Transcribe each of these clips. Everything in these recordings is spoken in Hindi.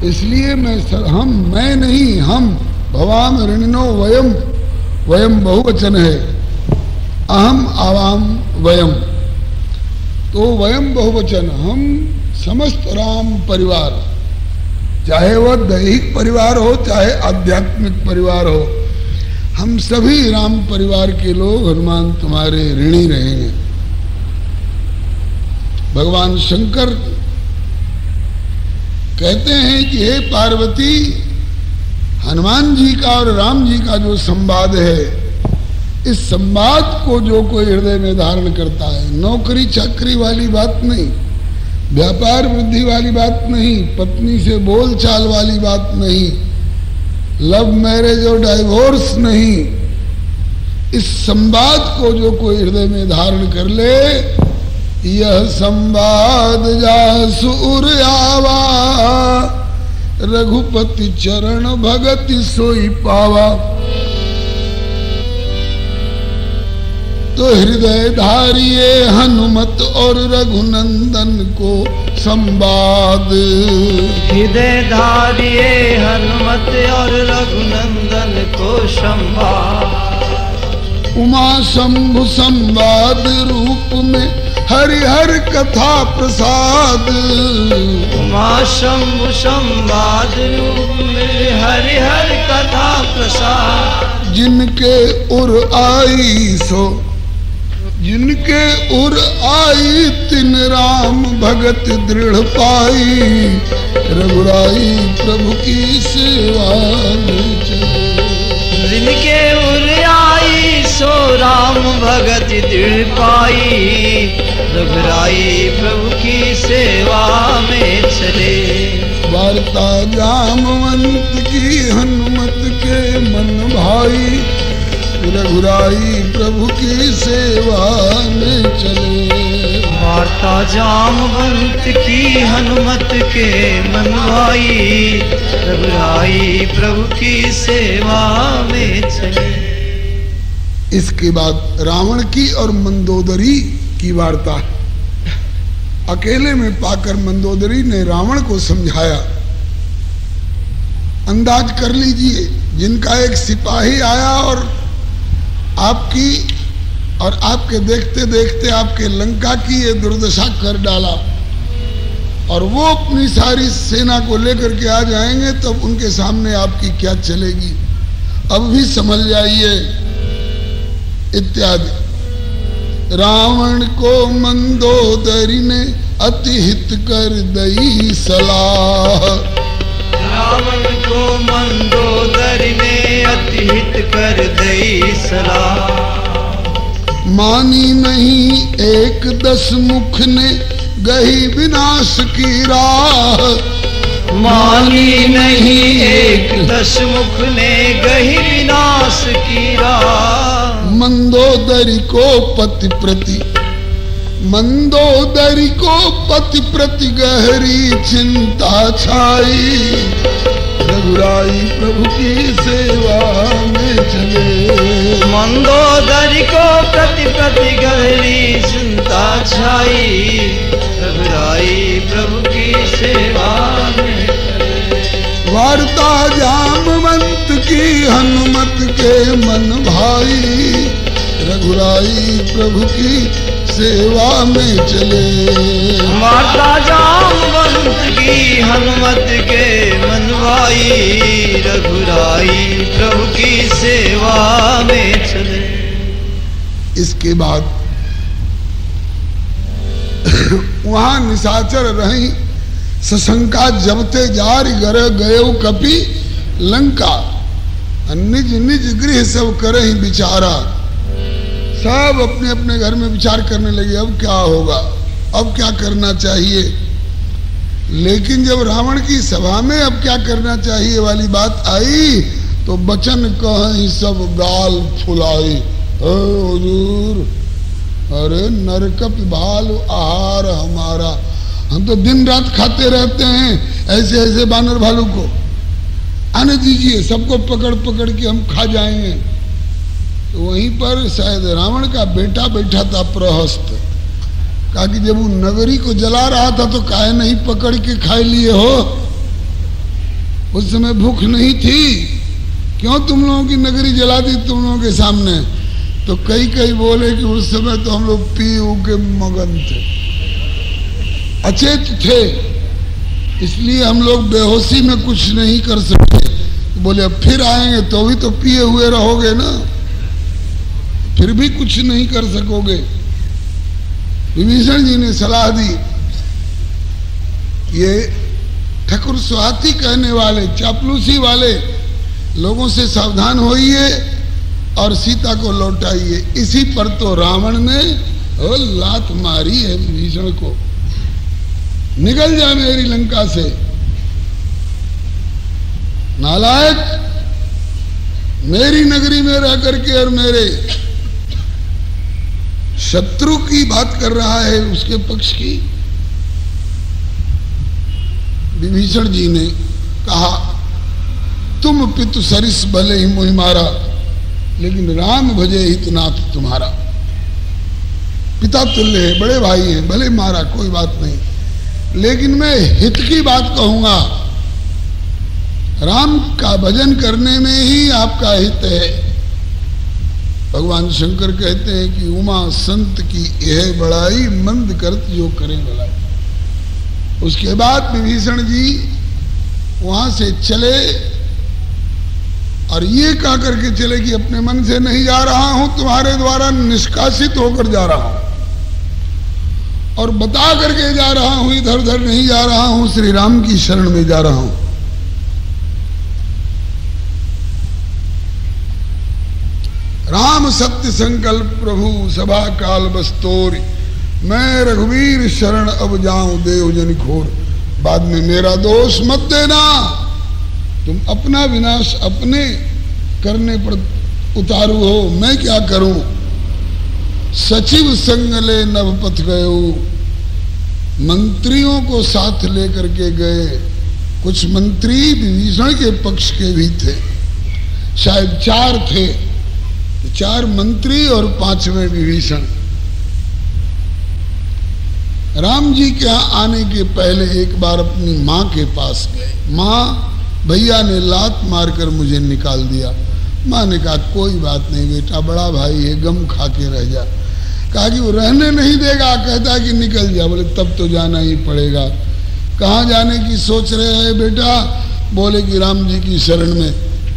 इसलिए मैं नहीं, हम भवाम ऋणिनो वयम, वयम बहुवचन है, अहम आवाम वयम, तो वयम बहुवचन, हम समस्त राम परिवार, चाहे वह दैहिक परिवार हो चाहे आध्यात्मिक परिवार हो, हम सभी राम परिवार के लोग हनुमान तुम्हारे ऋणी रहेंगे। भगवान शंकर कहते हैं कि हे पार्वती, हनुमान जी का और राम जी का जो संवाद है, इस संवाद को जो कोई हृदय में धारण करता है, नौकरी चाकरी वाली बात नहीं, व्यापार वृद्धि वाली बात नहीं, पत्नी से बोल चाल वाली बात नहीं, लव मैरिज और डाइवोर्स नहीं, इस संवाद को जो कोई हृदय में धारण कर ले, यह संवाद जासुर आवा, रघुपति चरण भगति सोई पावा। तो हृदय धारिये हनुमत और रघुनंदन को संवाद, हृदय धारिये हनुमत और रघुनंदन को संवाद। उमा शंभु संवाद रूप में हरिहर कथा प्रसाद, उमा शंभु संवाद रूप में हरिहर कथा प्रसाद। जिनके उर आई सो, जिनके उर आई तिन राम भगत दृढ़ पाई, रघुराई प्रभु की सेवा में चले। जिनके उर आई सो राम भगत दृढ़ पाई, रघुराई प्रभु की सेवा में चले। वार्ता जामवंत की हनुमत के मन भाई, रघुराई प्रभु की सेवा में चले। वार्ता जामवंत की हनुमत के मन भाई, रघुराई प्रभु की सेवा में चले। इसके बाद रावण की और मंदोदरी की वार्ता है। अकेले में पाकर मंदोदरी ने रावण को समझाया। अंदाज कर लीजिए, जिनका एक सिपाही आया और आपकी और आपके देखते देखते आपके लंका की ये दुर्दशा कर डाला, और वो अपनी सारी सेना को लेकर के आ जाएंगे, तब उनके सामने आपकी क्या चलेगी, अब भी समझ जाइए इत्यादि। रावण को मंदोदरी ने अति हित कर दई सलाह, रावण को मंदोदरी ने अति हित कर दई सलाह। मानी नहीं एक दस मुख ने गही विनाश की राह, मानी नहीं एक दस मुख ने गही विनाश की राह। मंदोदरी को पति प्रति, मंदोदरी को पति प्रति गहरी चिंता छाई, रघुराई प्रभु की सेवा में चले। मंदोदरी को प्रति प्रति गहरी चिंता छाई, रघुराई प्रभु की सेवा में चले। वार्ता जामवंत की हनुमत के मन भाई, रघुराई प्रभु की सेवा में चले। वार्ता जामवंत की हनुमत के मन भाई, रघुराई प्रभु की सेवा में चले। इसके बाद वहां निशाचर रही सशंका जबते जार गर गयो कपि लंका, निज निज गृह सब करहि विचारा। सब अपने अपने घर में विचार करने लगे, अब क्या होगा, अब क्या करना चाहिए। लेकिन जब रावण की सभा में अब क्या करना चाहिए वाली बात आई, तो बचन कहीं सब गाल फुलाई। हुजूर, अरे नरकप भाल आहार हमारा, हम तो दिन रात खाते रहते हैं ऐसे ऐसे बानर भालू को, आने दीजिए, सबको पकड़ पकड़ के हम खा जाएंगे। तो वहीं पर शायद रावण का बेटा बैठा था प्रहस्त, कहा कि जब वो नगरी को जला रहा था तो काहे नहीं पकड़ के खा लिए हो। उस समय भूख नहीं थी, क्यों तुम लोगों की नगरी जला दी तुम लोगों के सामने? तो कई बोले कि उस समय तो हम लोग पी के मगन थे, अचेत थे, इसलिए हम लोग बेहोशी में कुछ नहीं कर सके। बोले अब फिर आएंगे तो भी तो पिए हुए रहोगे ना, फिर भी कुछ नहीं कर सकोगे। विभीषण जी ने सलाह दी, ये ठकुर स्वाति कहने वाले, चापलूसी वाले लोगों से सावधान होइए और सीता को लौटाइए। इसी पर तो रावण ने लात मारी है विभीषण को, निकल जा मेरी लंका से। नालायक, मेरी नगरी में रह करके और मेरे शत्रु की बात कर रहा है, उसके पक्ष की। विभीषण जी ने कहा, तुम पितु सरिस भले ही मोहि मारा, लेकिन राम भजे हितनाथ तुम्हारा। पिता तुल्य है, बड़े भाई हैं, भले मारा कोई बात नहीं, लेकिन मैं हित की बात कहूंगा। राम का भजन करने में ही आपका हित है। भगवान शंकर कहते हैं कि उमा संत की यह बड़ाई, मंद करत जो करे भलाई। उसके बाद विभीषण जी वहां से चले और ये कह करके चले कि अपने मन से नहीं जा रहा हूं, तुम्हारे द्वारा निष्कासित होकर जा रहा हूं, और बता करके जा रहा हूं, इधर उधर नहीं जा रहा हूं, श्री राम की शरण में जा रहा हूं। राम सत्य संकल्प प्रभु सभा काल बस्तोर, मैं रघुवीर शरण अब जाऊं देव जन खोर। बाद में मेरा दोष मत देना, तुम अपना विनाश अपने करने पर उतारू हो, मैं क्या करूं। सचिव संग ले नवपथ गयो, मंत्रियों को साथ लेकर के गए। कुछ मंत्री विभीषण के पक्ष के भी थे, शायद 4 थे, 4 मंत्री और 5वें विभीषण। राम जी के यहाँ आने के पहले एक बार अपनी माँ के पास गए। माँ, भैया ने लात मारकर मुझे निकाल दिया। माँ ने कहा कोई बात नहीं बेटा, बड़ा भाई है, गम खा के रह जा। कहा कि वो रहने नहीं देगा, कहता कि निकल जा। बोले तब तो जाना ही पड़ेगा। कहाँ जाने की सोच रहे हैं बेटा? बोले कि राम जी की शरण में।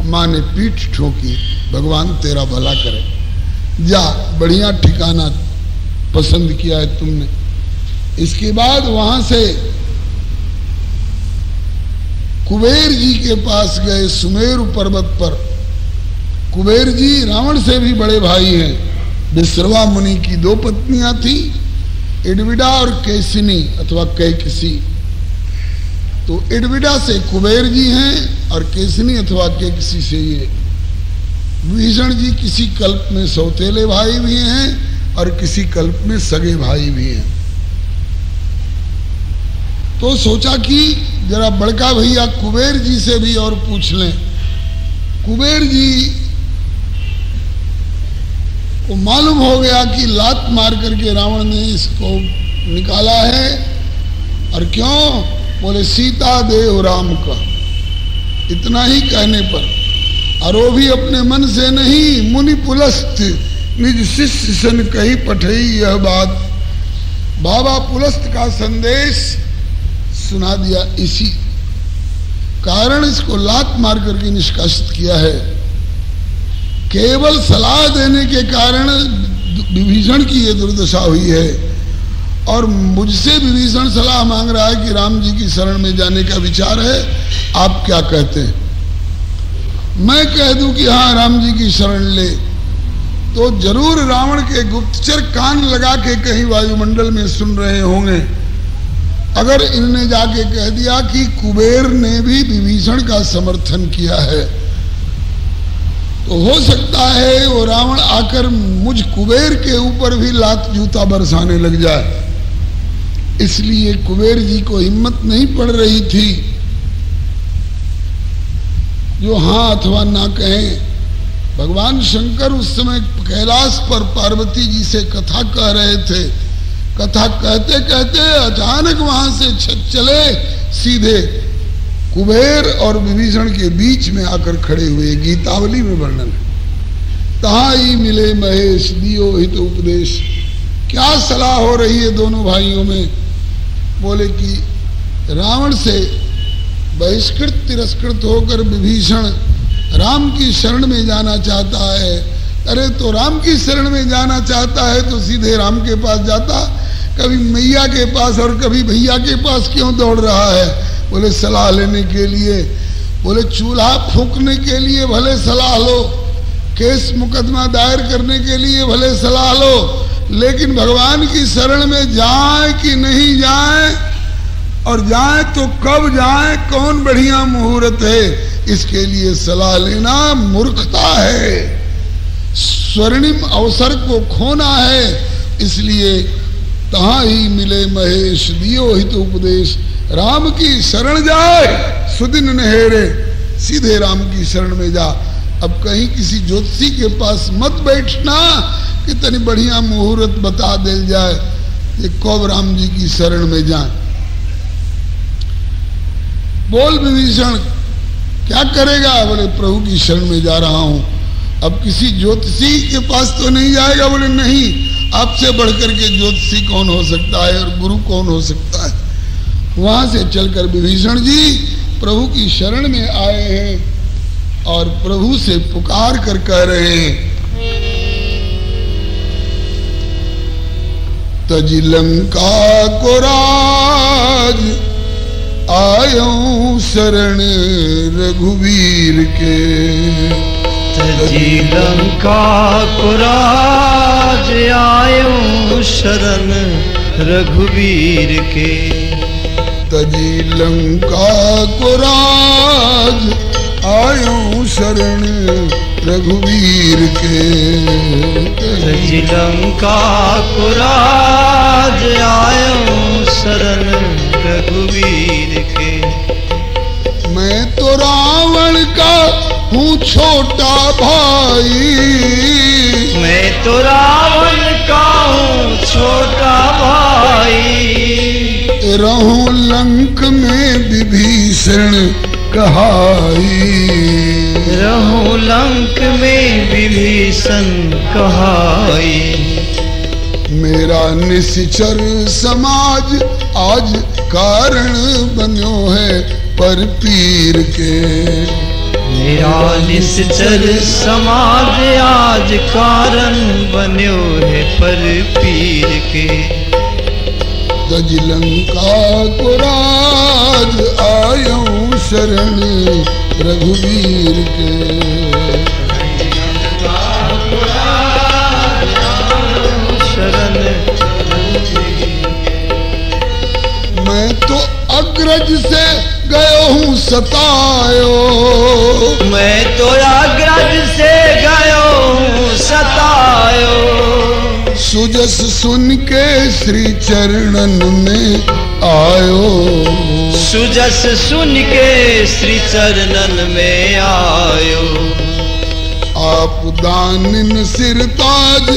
माँ ने पीठ ठोकी, भगवान तेरा भला करे, जा, बढ़िया ठिकाना पसंद किया है तुमने। इसके बाद वहां से कुबेर जी के पास गए, सुमेरु पर्वत पर। कुबेर जी रावण से भी बड़े भाई हैं। विश्रवा मुनि की 2 पत्नियां थी, इडविडा और कैसिनी अथवा कैकसी। तो इडविडा से कुबेर जी हैं और कैसिनी अथवा कैकसी से ये। विभीषण जी किसी कल्प में सौतेले भाई भी हैं और किसी कल्प में सगे भाई भी हैं। तो सोचा कि जरा बड़का भैया कुबेर जी से भी और पूछ लें। कुबेर जी को मालूम हो गया कि लात मार करके रावण ने इसको निकाला है, और क्यों? बोले सीता देव राम का। इतना ही कहने पर, और वो भी अपने मन से नहीं, मुनि पुलस्त निज शिष्य सन कही पठई यह बात। बाबा पुलस्त का संदेश सुना दिया, इसी कारण इसको लात मार करके निष्कासित किया है। केवल सलाह देने के कारण विभीषण की ये दुर्दशा हुई है, और मुझसे विभीषण सलाह मांग रहा है कि राम जी की शरण में जाने का विचार है, आप क्या कहते हैं? मैं कह दूं कि हाँ राम जी की शरण ले, तो जरूर रावण के गुप्तचर कान लगा के कहीं वायुमंडल में सुन रहे होंगे। अगर इन्होंने जाके कह दिया कि कुबेर ने भी विभीषण का समर्थन किया है, तो हो सकता है वो रावण आकर मुझ कुबेर के ऊपर भी लात जूता बरसाने लग जाए। इसलिए कुबेर जी को हिम्मत नहीं पड़ रही थी जो हाँ अथवा ना कहें। भगवान शंकर उस समय कैलाश पर पार्वती जी से कथा कह रहे थे। कथा कहते कहते अचानक वहां से चले सीधे कुबेर और विभीषण के बीच में आकर खड़े हुए, गीतावली में वर्णन है। तहाँ ही मिले महेश दियो हित उपदेश। क्या सलाह हो रही है दोनों भाइयों में? बोले कि रावण से बहिष्कृत तिरस्कृत होकर विभीषण राम की शरण में जाना चाहता है। अरे तो राम की शरण में जाना चाहता है तो सीधे राम के पास जाता, कभी मैया के पास और कभी भैया के पास क्यों दौड़ रहा है? बोले सलाह लेने के लिए। बोले चूल्हा फूंकने के लिए भले सलाह लो, केस मुकदमा दायर करने के लिए भले सलाह लो, लेकिन भगवान की शरण में जाए कि नहीं जाए, और जाए तो कब जाए, कौन बढ़िया मुहूर्त है, इसके लिए सलाह लेना मूर्खता है, स्वर्णिम अवसर को खोना है। इसलिए तहाँ ही मिले महेश दियो हित उपदेश। राम की शरण जाए सुदिन नहेरे, सीधे राम की शरण में जा। अब कहीं किसी ज्योतिषी के पास मत बैठना कि तनी बढ़िया मुहूर्त बता दे जाए ये कब राम जी की शरण में जाए। बोल विभीषण क्या करेगा? बोले प्रभु की शरण में जा रहा हूं। अब किसी ज्योतिषी के पास तो नहीं जाएगा? बोले नहीं, आपसे बढ़कर के ज्योतिषी कौन हो सकता है और गुरु कौन हो सकता है। वहां से चलकर विभीषण जी प्रभु की शरण में आए हैं और प्रभु से पुकार कर कह रहे हैं, तजी लंका को राज आयो शरण रघुवीर के। तजी लंका को राज आयो शरण रघुवीर के। तजी लंका को राज आयो शरण रघुवीर के। तजी लंका को राज आयो शरण रघुवीर के। मैं तो रावण का हूँ छोटा भाई, मैं तो रावण का हूँ छोटा भाई। रहूं लंक में विभीषण कहाई, रहूं लंक में विभीषण कहाई। मेरा निश्चर समाज आज कारण बन्यो है पर पीर के। मेरा निश्चर समाज आज कारण बन्यो है पर पीर के। तज लंका को राज आयो शरण रघुवीर के। मैं तो अग्रज से गयो हूँ सतायो, मैं तो अग्रज से गयो हूँ सतायो। सुजस सुन के श्री चरणन में आयो, सुजस सुन के श्री चरणन में आयो। आप दानिन सिर ताज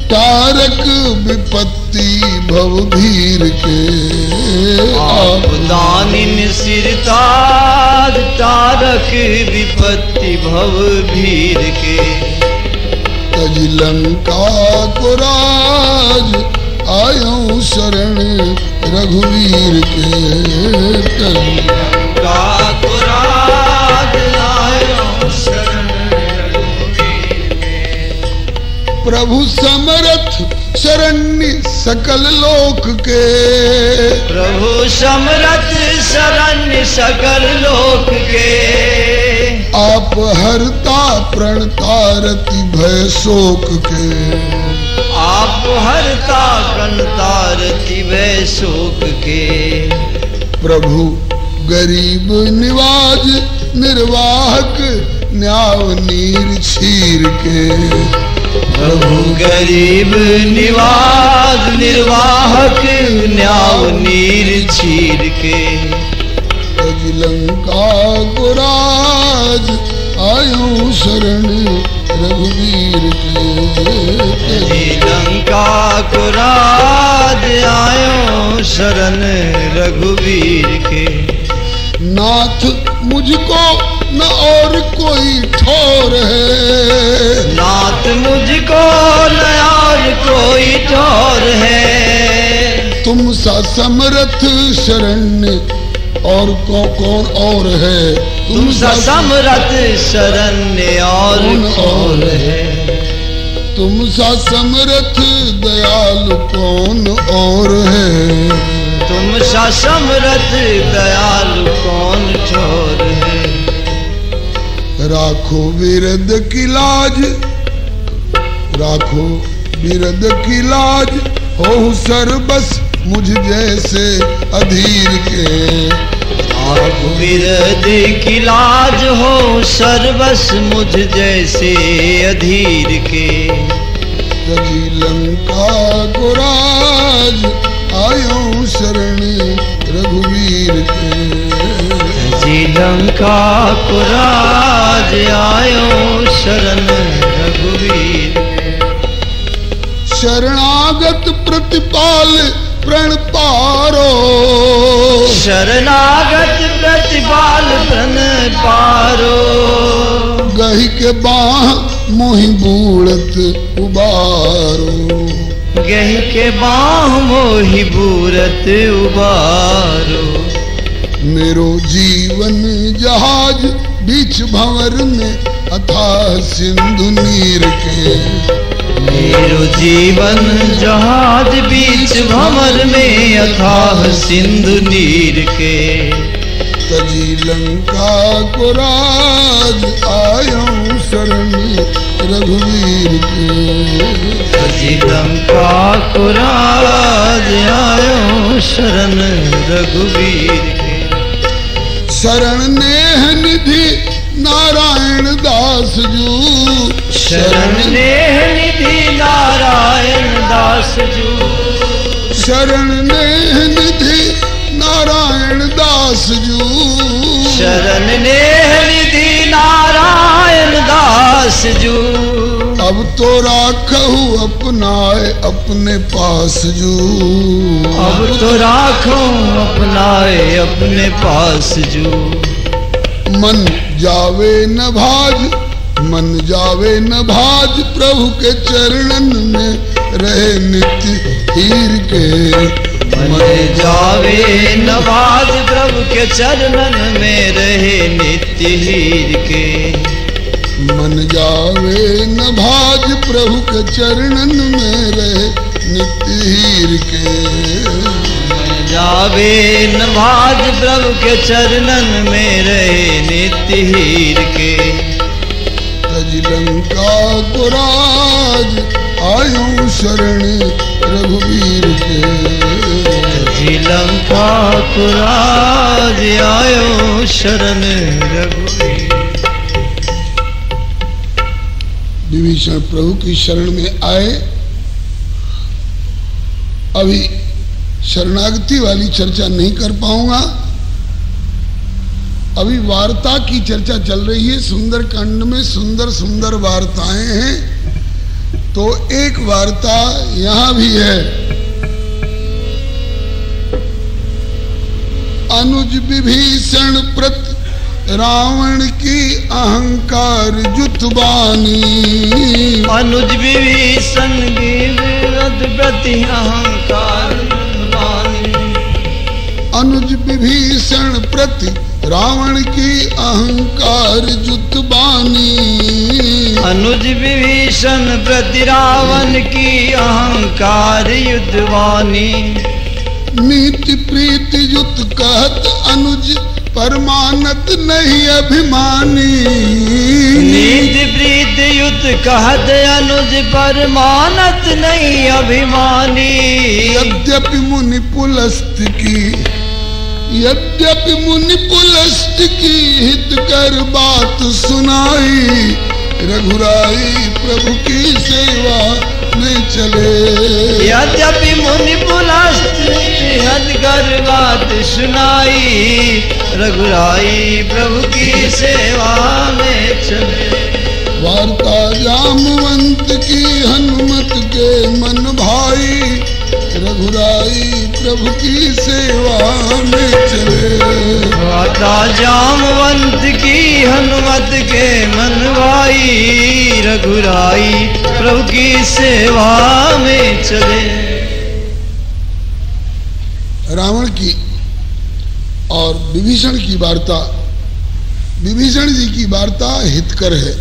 तारक विपत्ति भवभीर के। आप दानिन सिर ताज तारक विपत्ति भवभीर के। तज लंका को राज आयो शरण रघुवीर के। लंका को राज आयो शरण रघुवीर के। प्रभु समरथ शरण्य सकल लोक के। प्रभु समरथ शरण्य सकल लोक के। आप हरता प्रणता रति भय शोक के। आप हरता प्रणता रति भय शोक के। प्रभु गरीब निवाज निर्वाहक न्याव नीर छीर के। प्रभु गरीब निवाज निर्वाहक न्याव नीर छीर के। तज लंका को राज आयो शरण रघुवीर के। लंका को राज आयो शरण रघुवीर के। नाथ मुझको न और कोई ठौर है, नाथ मुझको न और कोई ठौर है। तुम सा समर्थ शरण्य और कौन और है, तुम सा समर्थ शरण्य और कौन है। तुम सा समर्थ दयालु कौन और है, तुम सा समर्थ दयालु कौन ठौर है। राखो विरद की लाज, राखो विरद की लाज, हो सर्वस मुझ जैसे अधीर के। राखो विरद की लाज, हो सर्वस मुझ जैसे अधीर के। तजी लंका को राज, आयो शरण रघुवीर के। लंका को राज, आयो शरण रघुवीर के। शरणागत प्रतिपाल प्रण पारो, शरणागत प्रतिपाल प्रण पारो। गही के बाह मोहि बूढ़त उबारो, गही के बाह मोहि बूरत उबारो। मेरो जीवन जहाज बीच भंवर में अथाह सिंधु नीर के। मेरो जीवन जहाज बीच भंवर में अथाह सिंधु नीर के। तजी लंका को राज, आयो शरण रघुवीर के। तजी लंका को राज, आयो शरण रघुवीर के। शरण नेह निधि नारायण दास जू, शरण नेह निधि नारायण दास जू। शरण नेह निधि नारायण दास जू। शरण नेह निधि नारायण दास जू। अब तो राखहु अपनाए अपने पास जू, अब तो राखो अपनाए अपने पास जू। मन जावे न भाज, मन जावे न भाज, प्रभु के चरणन में रहे नित्य हीर के। मन जावे न भाज, प्रभु के चरणन में रहे नित्य हीर के। मन जावे न भाज, प्रभु के चरणन में रहे नित्य हीर के। मन जावे न भाज, प्रभु के चरणन में रहे नित्य हीर के। तज लंका को राज, आयो शरण रघुवीर के। तजी लंका को राज, आयो शरण रघुवीर। विभीषण प्रभु की शरण में आए। अभी शरणागति वाली चर्चा नहीं कर पाऊंगा, अभी वार्ता की चर्चा चल रही है। सुंदर कांड में सुंदर सुंदर वार्ताएं हैं, तो एक वार्ता यहां भी है। अनुज विभीषण प्रति रावण की अहंकार जुतबानी। अनुज विभीषण की विरध प्रति अहंकार जुतबानी। अनुज विभीषण प्रति रावण की अहंकार जुतबानी। अनुज विभीषण प्रति रावण की अहंकार युद्धवानी। नीति प्रीति युत कहत अनुज परमानत नहीं अभिमानी। नीति प्रीति युत कहत अनुज परमानत नहीं अभिमानी। यद्यपि मुनि पुलस्त की, यद्यपि मुनि पुलस्त की हित कर बात सुनाई। रघुराई प्रभु की सेवा में चले। यद्यपि मुनि पुलस्त हित कर बात सुनाई। रघुराई प्रभु की सेवा में चले। वार्ता जामवंत की हनुमत के मन भाई। रघुराई प्रभु की सेवा में चले। वार्ता जामवंत की हनुमत के मन भाई, रघुराई प्रभु की सेवा में चले। रावण की और विभीषण की वार्ता, विभीषण जी की वार्ता हितकर है,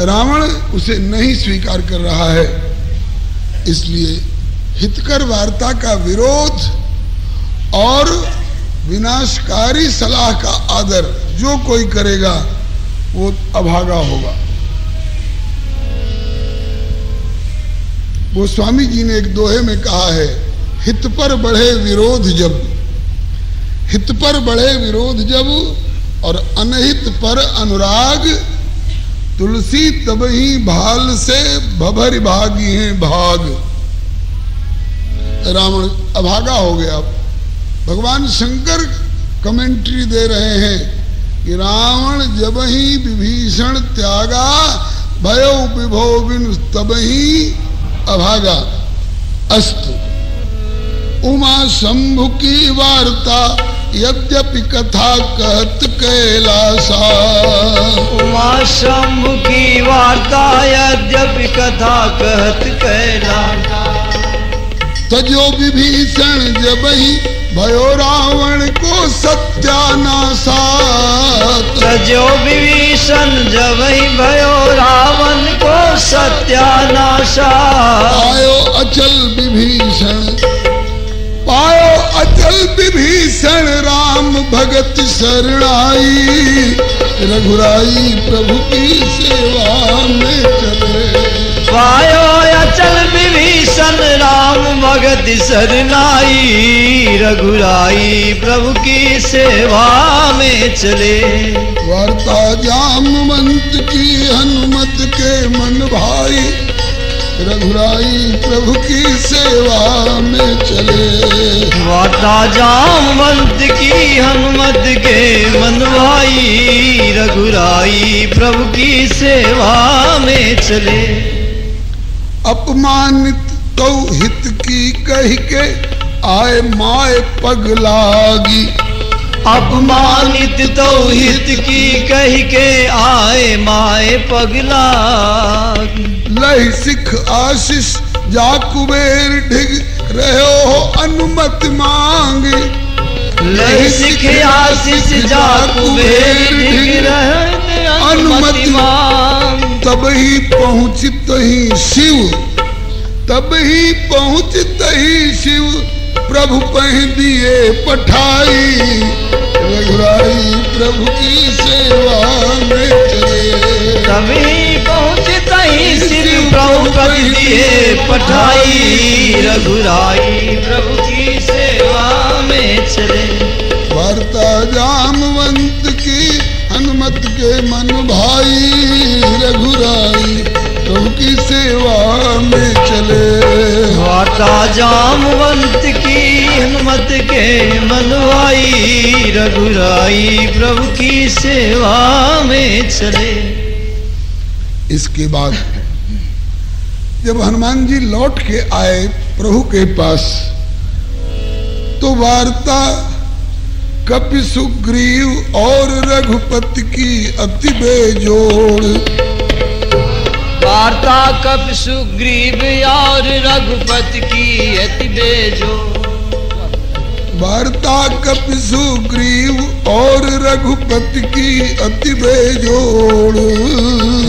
रावण उसे नहीं स्वीकार कर रहा है, इसलिए हितकर वार्ता का विरोध और विनाशकारी सलाह का आदर जो कोई करेगा वो अभागा होगा। वो स्वामी जी ने एक दोहे में कहा है, हित पर बढ़े विरोध जब, हित पर बढ़े विरोध जब और अनहित पर अनुराग, तुलसी तबही भाल से भभर भागी हैं भाग। रावण अभागा हो गया। भगवान शंकर कमेंट्री दे रहे हैं कि रावण जब ही विभीषण त्यागा, भयो विभो बिन तबही अभागा। अस्तु। उमा शंभु की वार्ता यद्यपि कथा कहत कैलासा, उमा शंभु की वार्ता यद्यपि कथा कहत कैलासा। तजो विभीषण जबहि भयो रावण को सत्यानाशा, तजो विभीषण जबहि भयो रावण को सत्यानाशा। आयो अचल विभीषण, पायो अचल विभीषण राम भगत शरणाई, रघुराई प्रभु की सेवा में चले। पायो अचल विभीषण राम भगत शरणाई, रघुराई प्रभु की सेवा में चले। वार्ता जामवंत की हनुमत के मन भाई, रघुराई प्रभु की सेवा में चले। वार्ता जामवंत की हनुमत के मन भाई, रघुराई प्रभु की सेवा में चले। अपमानित तो हित की कह के आए माए पग लागी, अपमानित तो हित की कह के आए माए पग लागी। लहि सिख आशीष जा कुबेर ढिग रहे हो अनुमति मांगे, लहि सिख आशीष जा कुबेर ढिग रहे अनुमति मांग। तब ही पहुँचित ही शिव, तब ही पहुँचित ही शिव प्रभु पह दिए पठाई, रघुराई प्रभु की सेवा में चले। तभी पहुँचता ही शिव प्रभु पह दिए पठाई, रघुराई प्रभु की सेवा में चले। वार्ता जामवंत की हनुमत के मन भाई, रघुराई प्रभु की सेवा में चले। वार्ता जामवंत की हनुमत के मन भाई, रघुराई प्रभु की सेवा में चले। इसके बाद जब हनुमान जी लौट के आए प्रभु के पास, तो वार्ता कपि सुग्रीव और रघुपति की अति बेजोड़। वार्ता कपि सुग्रीव और रघुपति की अति बेजोड़। वार्ता कपि सुग्रीव और रघुपति की अति बेजोड़।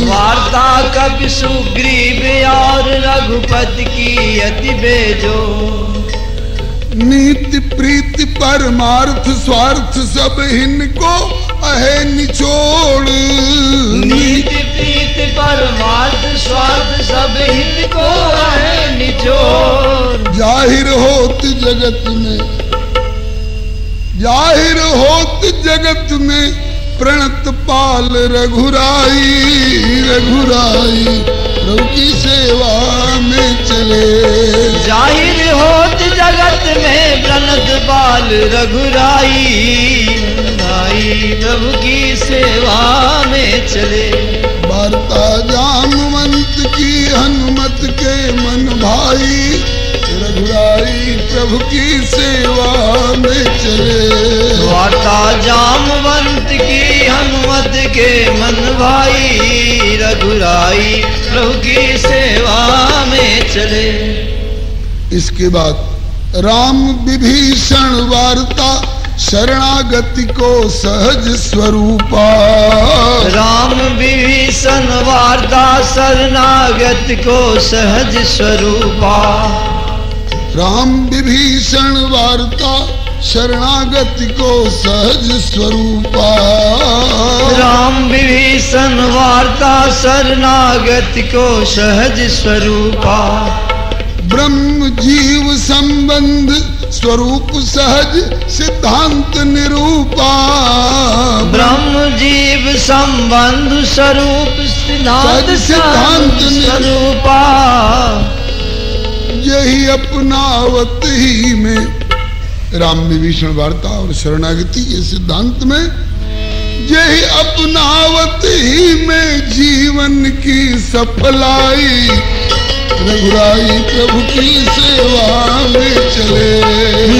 वार्ता कपि सुग्रीव और रघुपति की अति बेजोड़। नीति प्रीति परमार्थ स्वार्थ सब इनको अहे निचोड़। नीति प्रीति परमार्थ स्वार्थ सब इनको अहे निचोड़। जाहिर होत जगत में, जाहिर होत जगत में प्रणत पाल रघुराई, रघुराई प्रभु की सेवा में चले। जाहिर होत जगत में प्रणत पाल रघुराई, रघुराई प्रभु की सेवा में चले। वार्ता जामवंत की हनुमत के मन भाई, रघुराई प्रभु की सेवा में चले। वार्ता जामवंत की हनुमत के मन भाई, रघुराई प्रभु की सेवा में चले। इसके बाद राम विभीषण वार्ता शरणागति को सहज स्वरूपा। राम विभीषण वार्ता शरणागति को सहज स्वरूपा। राम विभीषण वार्ता शरणागति को सहज स्वरूपा। राम विभीषण वार्ता शरणागति को सहज स्वरूपा। ब्रह्म जीव संबंध स्वरूप सहज सिद्धांत निरूपा। ब्रह्म जीव संबंध स्वरूप सिद्धांत स्वरूपा। यही अपनावत ही में राम विभीषण वार्ता और शरणागति के सिद्धांत में, यही अपनावत ही में जीवन की सफलाई, रघुराई प्रभु की सेवा में चले।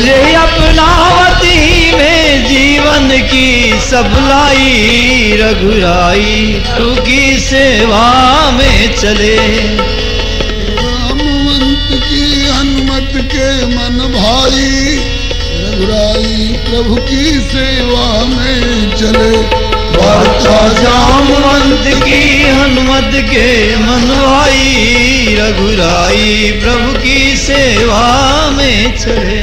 यही अपनावत ही में जीवन की सफलाई, रघुराई प्रभु की सेवा में चले। की हनुमत के मन भाई, रघुराई प्रभु की सेवा में चले। वार्ता जामवंत की हनुमत के मन भाई, रघुराई प्रभु की सेवा में चले।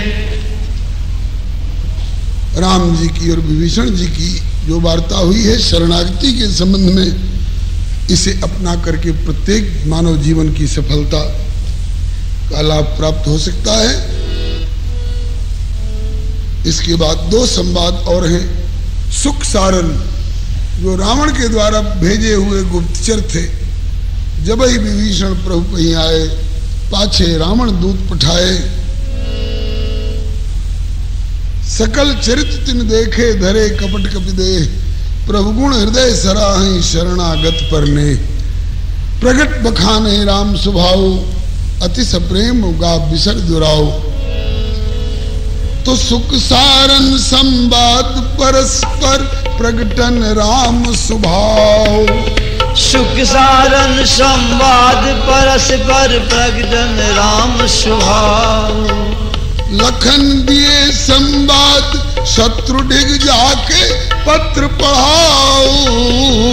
राम जी की और विभीषण जी की जो वार्ता हुई है शरणागति के संबंध में, इसे अपना करके प्रत्येक मानव जीवन की सफलता का लाभ प्राप्त हो सकता है। इसके बाद दो संवाद और हैं। सुख सारन जो रावण के द्वारा भेजे हुए गुप्तचर थे, जब ही विभीषण प्रभु कहीं आए, पाछे रावण दूत पठाए। सकल चरित तिन देखे धरे कपट कपि देह, प्रभु गुण हृदय सराहि शरणागत परने। प्रगट बखाने राम स्वभाव, अति सप्रेम गा बिसर दुराओ। तो सुख सारन संवाद परस्पर प्रगटन राम स्वभाव। सुख सारन संवाद परस्पर प्रगटन राम स्वभाव। लखन दिए संवाद शत्रु डिग जाके पत्र पढ़ाओ।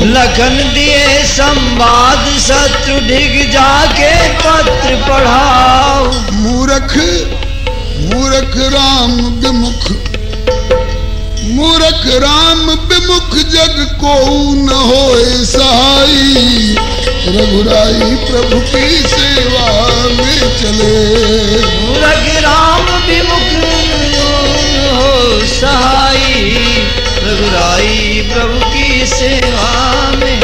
लखन दिए संवाद शत्रु डिग जाके पत्र पढ़ाओ। मूर्ख मूर्ख राम विमुख, मूर्ख राम विमुख जग को न होए सहाई, रघुराई प्रभु की सेवा में चले। मूर्ख राम विमुख हो सहाई, रघुराई प्रभु की सेवा में।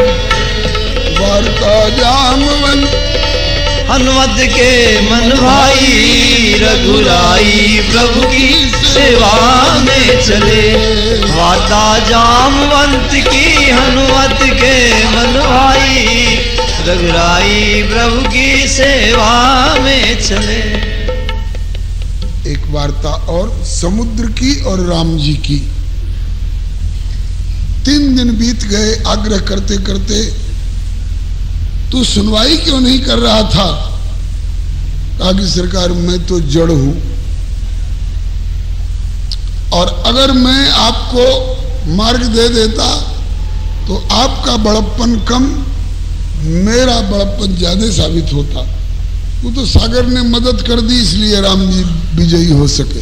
वार्ता जामवंत हनुमत के मन भाई, रघुराई प्रभु की सेवा में चले। वार्ता जामवंत की हनुमत के मन भाई, रघुराई प्रभु की सेवा में चले। एक वार्ता और समुद्र की और राम जी की। 3 दिन बीत गए, आग्रह करते करते तू सुनवाई क्यों नहीं कर रहा था? कहा कि सरकार मैं तो जड़ हूं, और अगर मैं आपको मार्ग दे देता तो आपका बड़प्पन कम, मेरा बड़प्पन ज्यादा साबित होता। वो तो सागर ने मदद कर दी, इसलिए राम जी विजयी हो सके।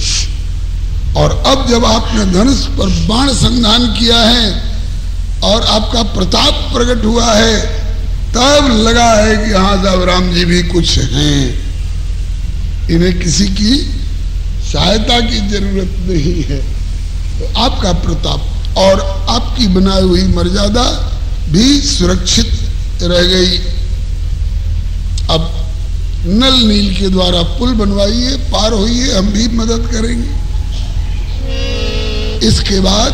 और अब जब आपने धनुष पर बाण संधान किया है और आपका प्रताप प्रकट हुआ है, तब लगा है कि हाँ साहब राम जी भी कुछ हैं, इन्हें किसी की सहायता की जरूरत नहीं है। तो आपका प्रताप और आपकी बनाई हुई मर्यादा भी सुरक्षित रह गई। अब नल नील के द्वारा पुल बनवाइए, पार होइए, हम भी मदद करेंगे। इसके बाद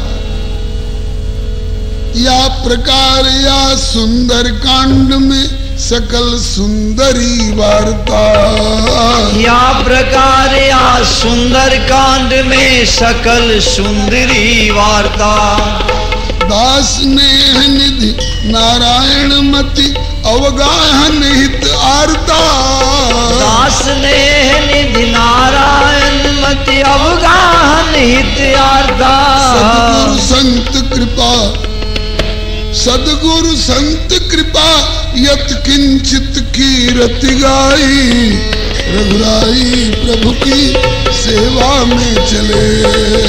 या प्रकार या सुंदर कांड में सकल सुंदरी वार्ता। या प्रकार या सुंदर कांड में सकल सुंदरी वार्ता। दास नेह निधि नारायण मति अवगाहन हित आरता। दास नेह निधि नारायण मति अवगाहन हित आरता। सदगुरु संत कृपा, सदगुरु संत कृपा यत किंचित कीरति गाई। रघुराई प्रभु की सेवा में चले।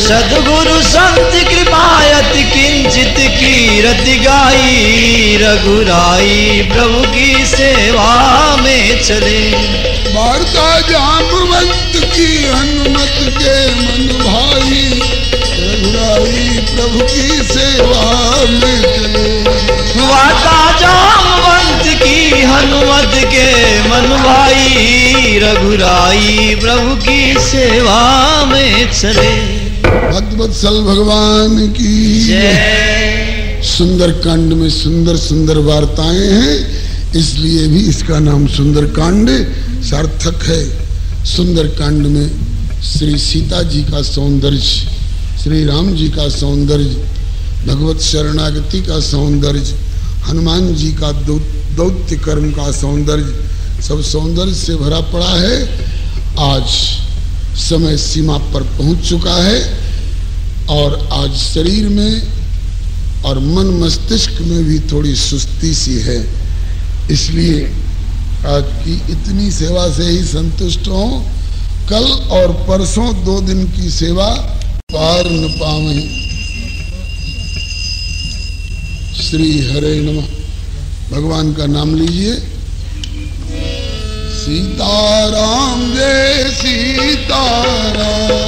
सदगुरु संत कृपायत किंचित कीरति गाई। रघुराई प्रभु की सेवा में चले। वार्ता जामवंत की हनुमत के मन भाई। रघुराई प्रभु की सेवा में चले। वार्ता जामवंत की हनुमत के मन भाई। रघुराई प्रभु की सेवा में चले। भक्तवत्सल भगवान की जय। सुंदर कांड में सुंदर सुंदर वार्ताएं हैं, इसलिए भी इसका नाम सुंदर कांड सार्थक है। सुंदर कांड में श्री सीता जी का सौंदर्य, श्री राम जी का सौंदर्य, भगवत शरणागति का सौंदर्य, हनुमान जी का दौत्य कर्म का सौंदर्य, सब सौंदर्य से भरा पड़ा है। आज समय सीमा पर पहुंच चुका है और आज शरीर में और मन मस्तिष्क में भी थोड़ी सुस्ती सी है, इसलिए आज की इतनी सेवा से ही संतुष्ट हो। कल और परसों 2 दिन की सेवा पार न पावहीं। श्री हरे नमः। भगवान का नाम लीजिए। सीताराम जय सीताराम।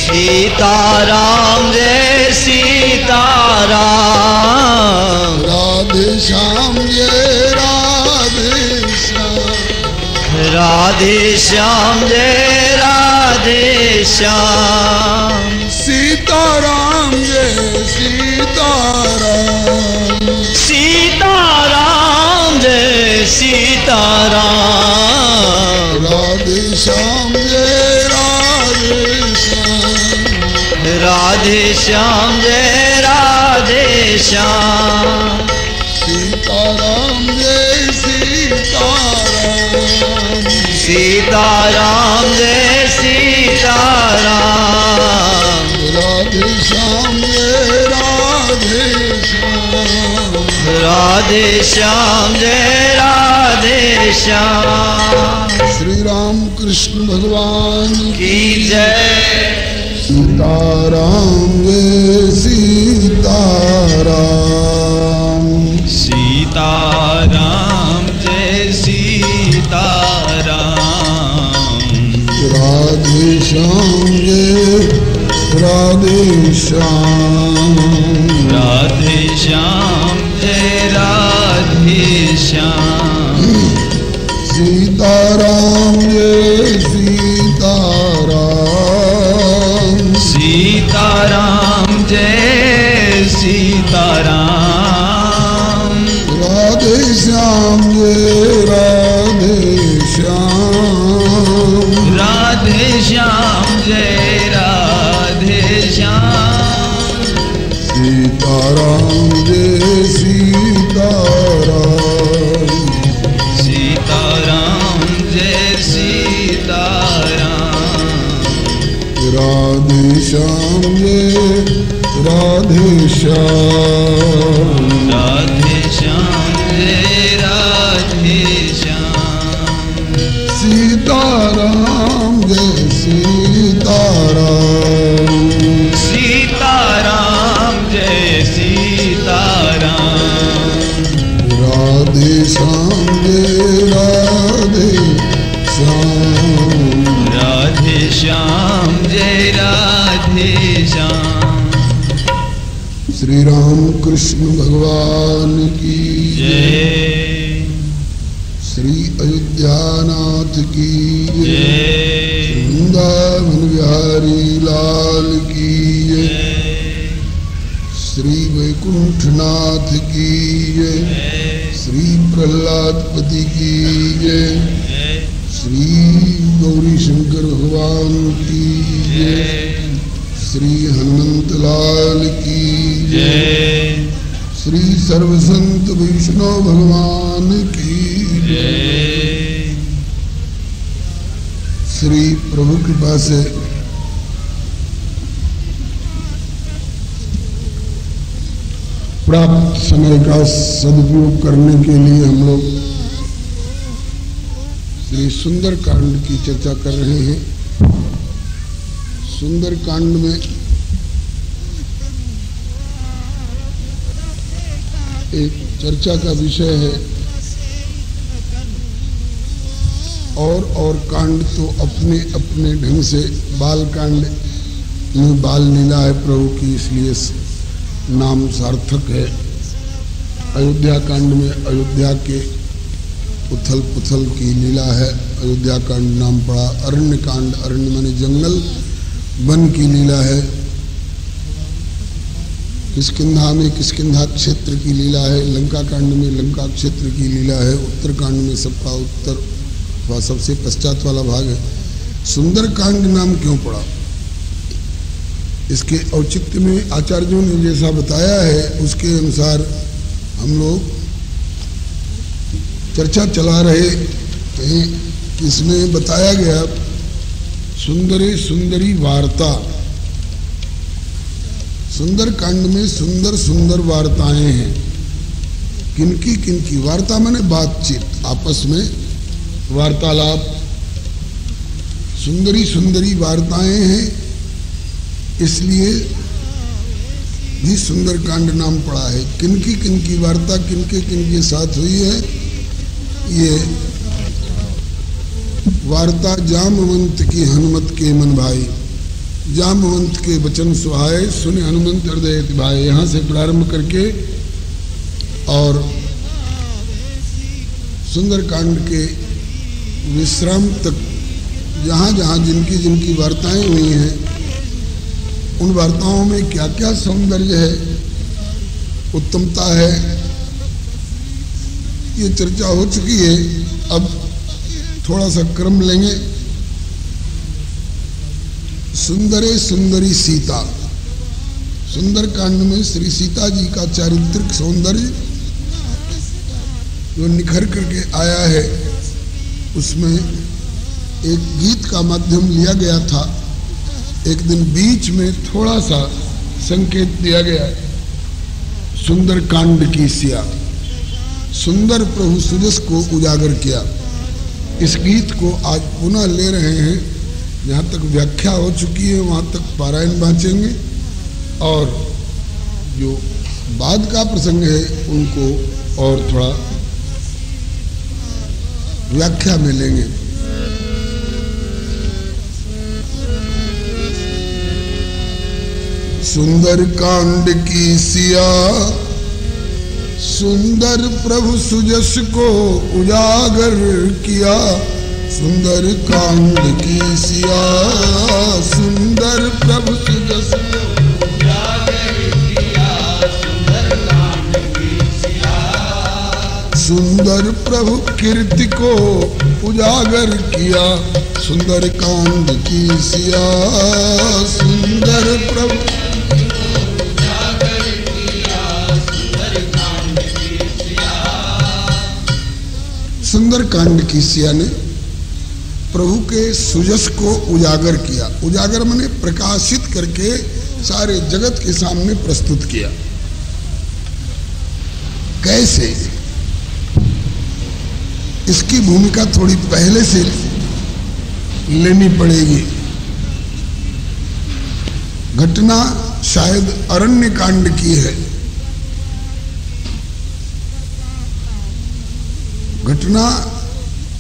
सीताराम जय सीताराम। राधे श्याम जय राधे श्याम। राधे श्याम जय राधे श्याम। सीताराम जय सीताराम। सीताराम जय सीताराम। राधे श्याम जय राधे श्याम। राधे श्याम जय राधे श्याम। सीताराम जय सीताराम। सीताराम जय सीताराम। राधे श्याम जय राधे श्याम। राधे श्याम जय राधे श्याम। श्री राम कृष्ण भगवान की जय। सीताराम जय सीताराम। सीताराम जय सीताराम। राधे श्याम जय राधे श्याम। राधे श्याम जय राधे श्याम। सीताराम जय सीताराम। सीताराम जय सीताराम। राधे श्याम जय राधे श्याम। राधे श्याम जय राधे श्याम। सीताराम जय सीताराम। सीताराम जय सीताराम। राधे श्याम जय राधे श्याम। राधे श्याम जय राधे श्याम। सीताराम जय सीताराम। सीताराम जय सीताराम। राधे श्याम जय राधे श्याम। राधे श्याम जय राधे श्याम। श्री राम कृष्ण भगवान की जय। श्री अयोध्यानाथ की जय। वृंदावन बिहारी लाल की जय। श्री वैकुंठनाथ की जय। श्री प्रहलादपति की जय, श्री गौरी शंकर भगवान की जय, श्री हनुमंत लाल की जय, श्री सर्वसंत वैष्णव भगवान की जय। श्री प्रभु कृपा से प्राप्त समय का सदुपयोग करने के लिए हम लोग श्री सुंदर कांड की चर्चा कर रहे हैं। सुंदर कांड में एक चर्चा का विषय है, और कांड तो अपने अपने ढंग से, बाल कांड में बाल लीला है प्रभु की, इसलिए नाम सार्थक है। अयोध्या कांड में अयोध्या के उथल पुथल की लीला है, अयोध्या कांड नाम पड़ा। अरण्य कांड, अरण्य माने जंगल, वन की लीला है। किष्किंधा में किष्किंधा क्षेत्र की लीला है। लंका कांड में लंका क्षेत्र की लीला है। उत्तर कांड में सबका उत्तर वह सबसे पश्चात वाला भाग है। सुंदर कांड नाम क्यों पड़ा? इसके औचित्य में आचार्यों ने जैसा बताया है उसके अनुसार हम लोग चर्चा चला रहे हैं। इसमें बताया गया सुंदरे सुंदरी वार्ता। सुंदर कांड में सुंदर सुंदर वार्ताएं हैं। किनकी वार्ता माने बातचीत, आपस में वार्तालाप। सुंदरी सुंदरी वार्ताएं हैं, इसलिए भी सुंदर कांड नाम पड़ा है। किनकी वार्ता किनके साथ हुई है? ये वार्ता जामवंत की हनुमत के मन भाई। जामवंत के वचन सुहाए, सुने हनुमंत हृदय भाई। यहाँ से प्रारंभ करके और सुंदर कांड के विश्राम तक जहाँ जहाँ जिनकी वार्ताएं हुई हैं, उन वार्ताओं में क्या क्या सौंदर्य है, उत्तमता है, ये चर्चा हो चुकी है। अब थोड़ा सा क्रम लेंगे। सुंदरे सुंदरी सीता। सुंदर कांड में श्री सीता जी का चारित्रिक सौंदर्य जो निखर करके आया है, उसमें एक गीत का माध्यम लिया गया था। एक दिन बीच में थोड़ा सा संकेत दिया गया है। सुंदर कांड की सिया, सुंदर प्रभु सुजस को उजागर किया। इस गीत को आज पुनः ले रहे हैं। जहाँ तक व्याख्या हो चुकी है वहाँ तक पारायण बाँचेंगे, और जो बाद का प्रसंग है उनको और थोड़ा व्याख्या में लेंगे। सुंदर कांड की सिया, सुंदर प्रभु सुजस को उजागर किया। सुंदर कांड की सिया, सुंदर प्रभु सुजस को उजागर किया। सुंदर कांड की सिया, सुंदर प्रभु कीर्ति को उजागर किया। सुंदर कांड की सिया, सुंदर प्रभु सुंदर कांड की सिया ने प्रभु के सुजस को उजागर किया। उजागर माने प्रकाशित करके सारे जगत के सामने प्रस्तुत किया। कैसे? इसकी भूमिका थोड़ी पहले से लेनी पड़ेगी। घटना शायद अरण्य कांड की है। घटना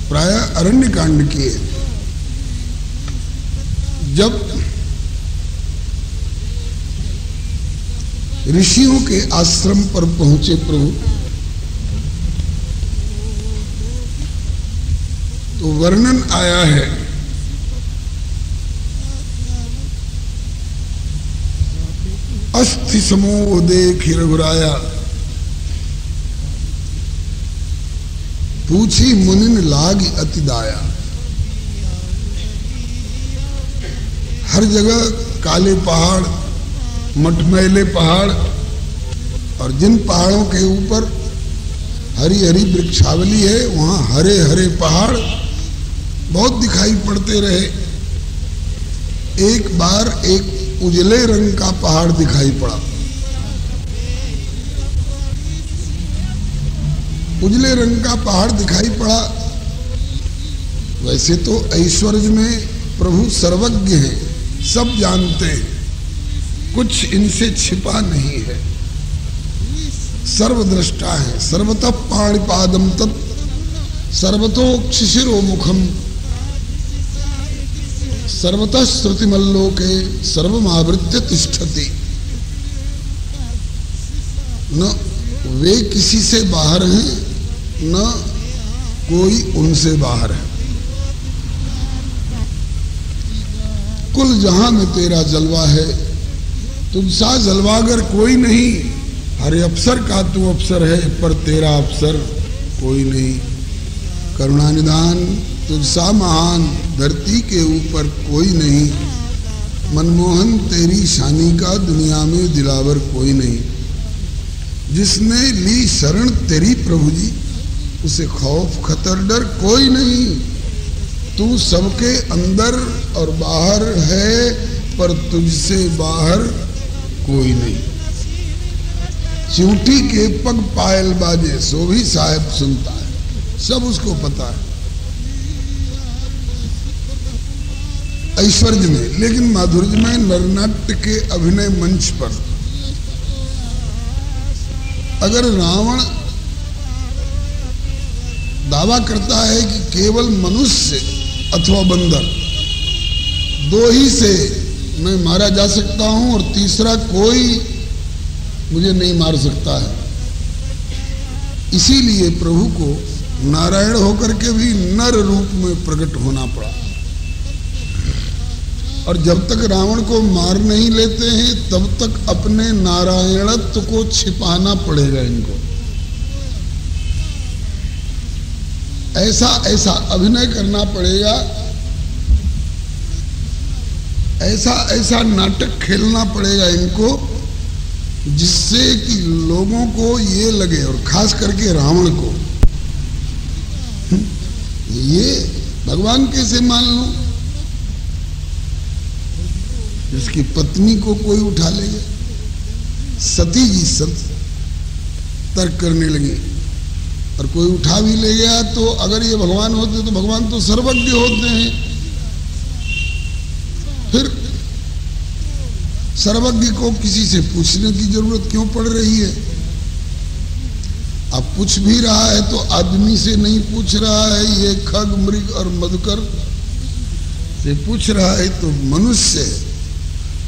प्राय अरण्य कांड की है। जब ऋषियों के आश्रम पर पहुंचे प्रभु, तो वर्णन आया है अस्थि समूह देख रघुराया, पूछी मुनिन लाग अति दाया। हर जगह काले पहाड़, मटमैले पहाड़, और जिन पहाड़ों के ऊपर हरी हरी वृक्षावली है वहां हरे हरे पहाड़ बहुत दिखाई पड़ते रहे। एक बार एक उजले रंग का पहाड़ दिखाई पड़ा। उजले रंग का पहाड़ दिखाई पड़ा। वैसे तो ऐश्वर्य में प्रभु सर्वज्ञ हैं, सब जानते हैं, कुछ इनसे छिपा नहीं है, सर्वद्रष्टा है। सर्वतः पाणिपादम तत् सर्वतोक्षिशिरो मुखम सर्वतः श्रुतिमल्लोके सर्वमावृत्य तिष्ठति। न वे किसी से बाहर हैं, न कोई उनसे बाहर है। कुल जहां में तेरा जलवा है, तुझसा जलवागर कोई नहीं। हरे अफसर का तू अफसर है, पर तेरा अफसर कोई नहीं। करुणा निदान तुझसा महान, धरती के ऊपर कोई नहीं। मनमोहन तेरी शानी का दुनिया में दिलावर कोई नहीं। जिसने ली शरण तेरी प्रभु जी, उसे खौफ खतर डर कोई नहीं। तू सबके अंदर और बाहर है, पर तुझसे बाहर कोई नहीं। चिऊटी के पग पायल बाजे, सो भी साहेब सुनता है, सब उसको पता है ऐश्वर्य में। लेकिन माधुर्य में नरनाट्य के अभिनय मंच पर अगर रावण दावा करता है कि केवल मनुष्य अथवा बंदर दो ही से मैं मारा जा सकता हूं और तीसरा कोई मुझे नहीं मार सकता है, इसीलिए प्रभु को नारायण होकर के भी नर रूप में प्रकट होना पड़ा। और जब तक रावण को मार नहीं लेते हैं तब तक अपने नारायणत्व को छिपाना पड़ेगा इनको। ऐसा ऐसा अभिनय करना पड़ेगा, ऐसा ऐसा नाटक खेलना पड़ेगा इनको, जिससे कि लोगों को ये लगे, और खास करके रावण को, ये भगवान कैसे मान लूं, जिसकी पत्नी को कोई उठा ले गया। सती जी सब तर्क करने लगी, और कोई उठा भी ले गया तो अगर ये भगवान होते तो भगवान तो सर्वज्ञ होते हैं, फिर सर्वज्ञ को किसी से पूछने की जरूरत क्यों पड़ रही है। अब पूछ भी रहा है तो आदमी से नहीं पूछ रहा है, ये खग मृग और मधुकर से पूछ रहा है तो मनुष्य है।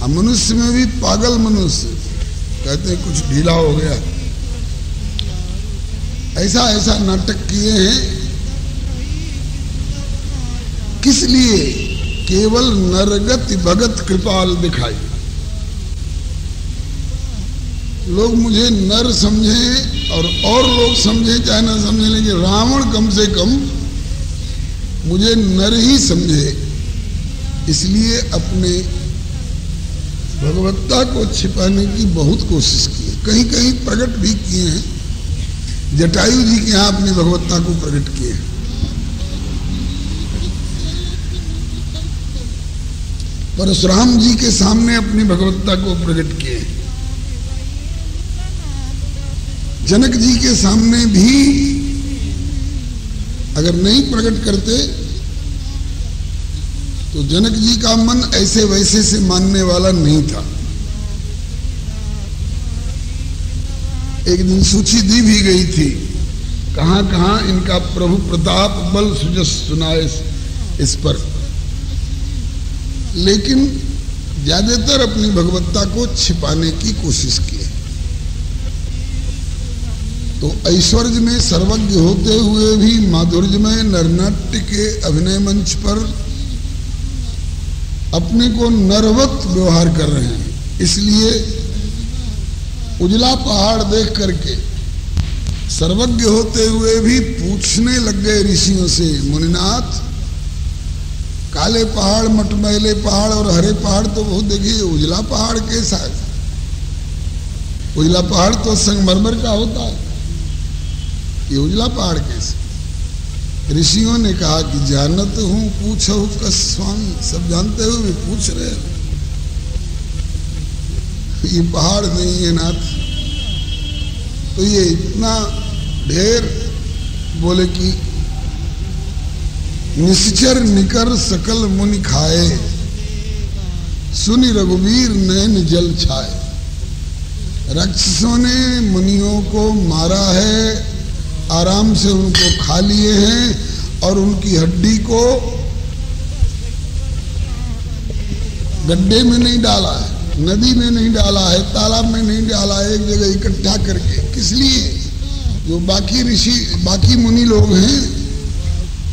अब मनुष्य में भी पागल मनुष्य, कहते हैं कुछ ढीला हो गया। ऐसा ऐसा नाटक किए हैं, किस लिए? केवल नरगति भगत कृपाल दिखाई। लोग मुझे नर समझें और लोग समझें चाहे ना समझें, लेकिन रावण कम से कम मुझे नर ही समझे। इसलिए अपने भगवत्ता को छिपाने की बहुत कोशिश की है, कहीं कहीं प्रकट भी किए हैं। जटायु जी के यहाँ अपनी भगवत्ता को प्रकट किए हैं। परशुराम जी के सामने अपनी भगवत्ता को प्रकट किए हैं। जनक जी के सामने भी अगर नहीं प्रकट करते तो जनक जी का मन ऐसे वैसे से मानने वाला नहीं था। एक दिन सूची दी भी गई थी, कहां कहां इनका प्रभु प्रताप बल सुजस सुनाए इस पर, लेकिन ज्यादातर अपनी भगवत्ता को छिपाने की कोशिश की। तो ऐश्वर्य में सर्वज्ञ होते हुए भी माधुर्य में नरनाट्य के अभिनय मंच पर अपने को नरवत व्यवहार कर रहे हैं। इसलिए उजला पहाड़ देख करके सर्वज्ञ होते हुए भी पूछने लग गए ऋषियों से, मुनिनाथ काले पहाड़, मटमैले पहाड़ और हरे पहाड़ तो बहुत देखिए, उजला पहाड़ कैसा है? उजला पहाड़ तो संगमरमर का होता है, ये उजला पहाड़ कैसे? ऋषियों ने कहा कि जानत हूं पूछो कस स्वामी, सब जानते हुए भी पूछ रहे हैं। ये पहाड़ नहीं है नाथ, तो ये इतना ढेर, बोले कि निश्चर निकर सकल मुनि खाए, सुनि रघुवीर नैन जल छाए। राक्षसों ने मुनियों को मारा है, आराम से उनको खा लिए हैं और उनकी हड्डी को गड्ढे में नहीं डाला है, नदी में नहीं डाला है, तालाब में नहीं डाला है, एक जगह इकट्ठा करके। किस लिए? जो बाकी ऋषि, बाकी मुनि लोग हैं,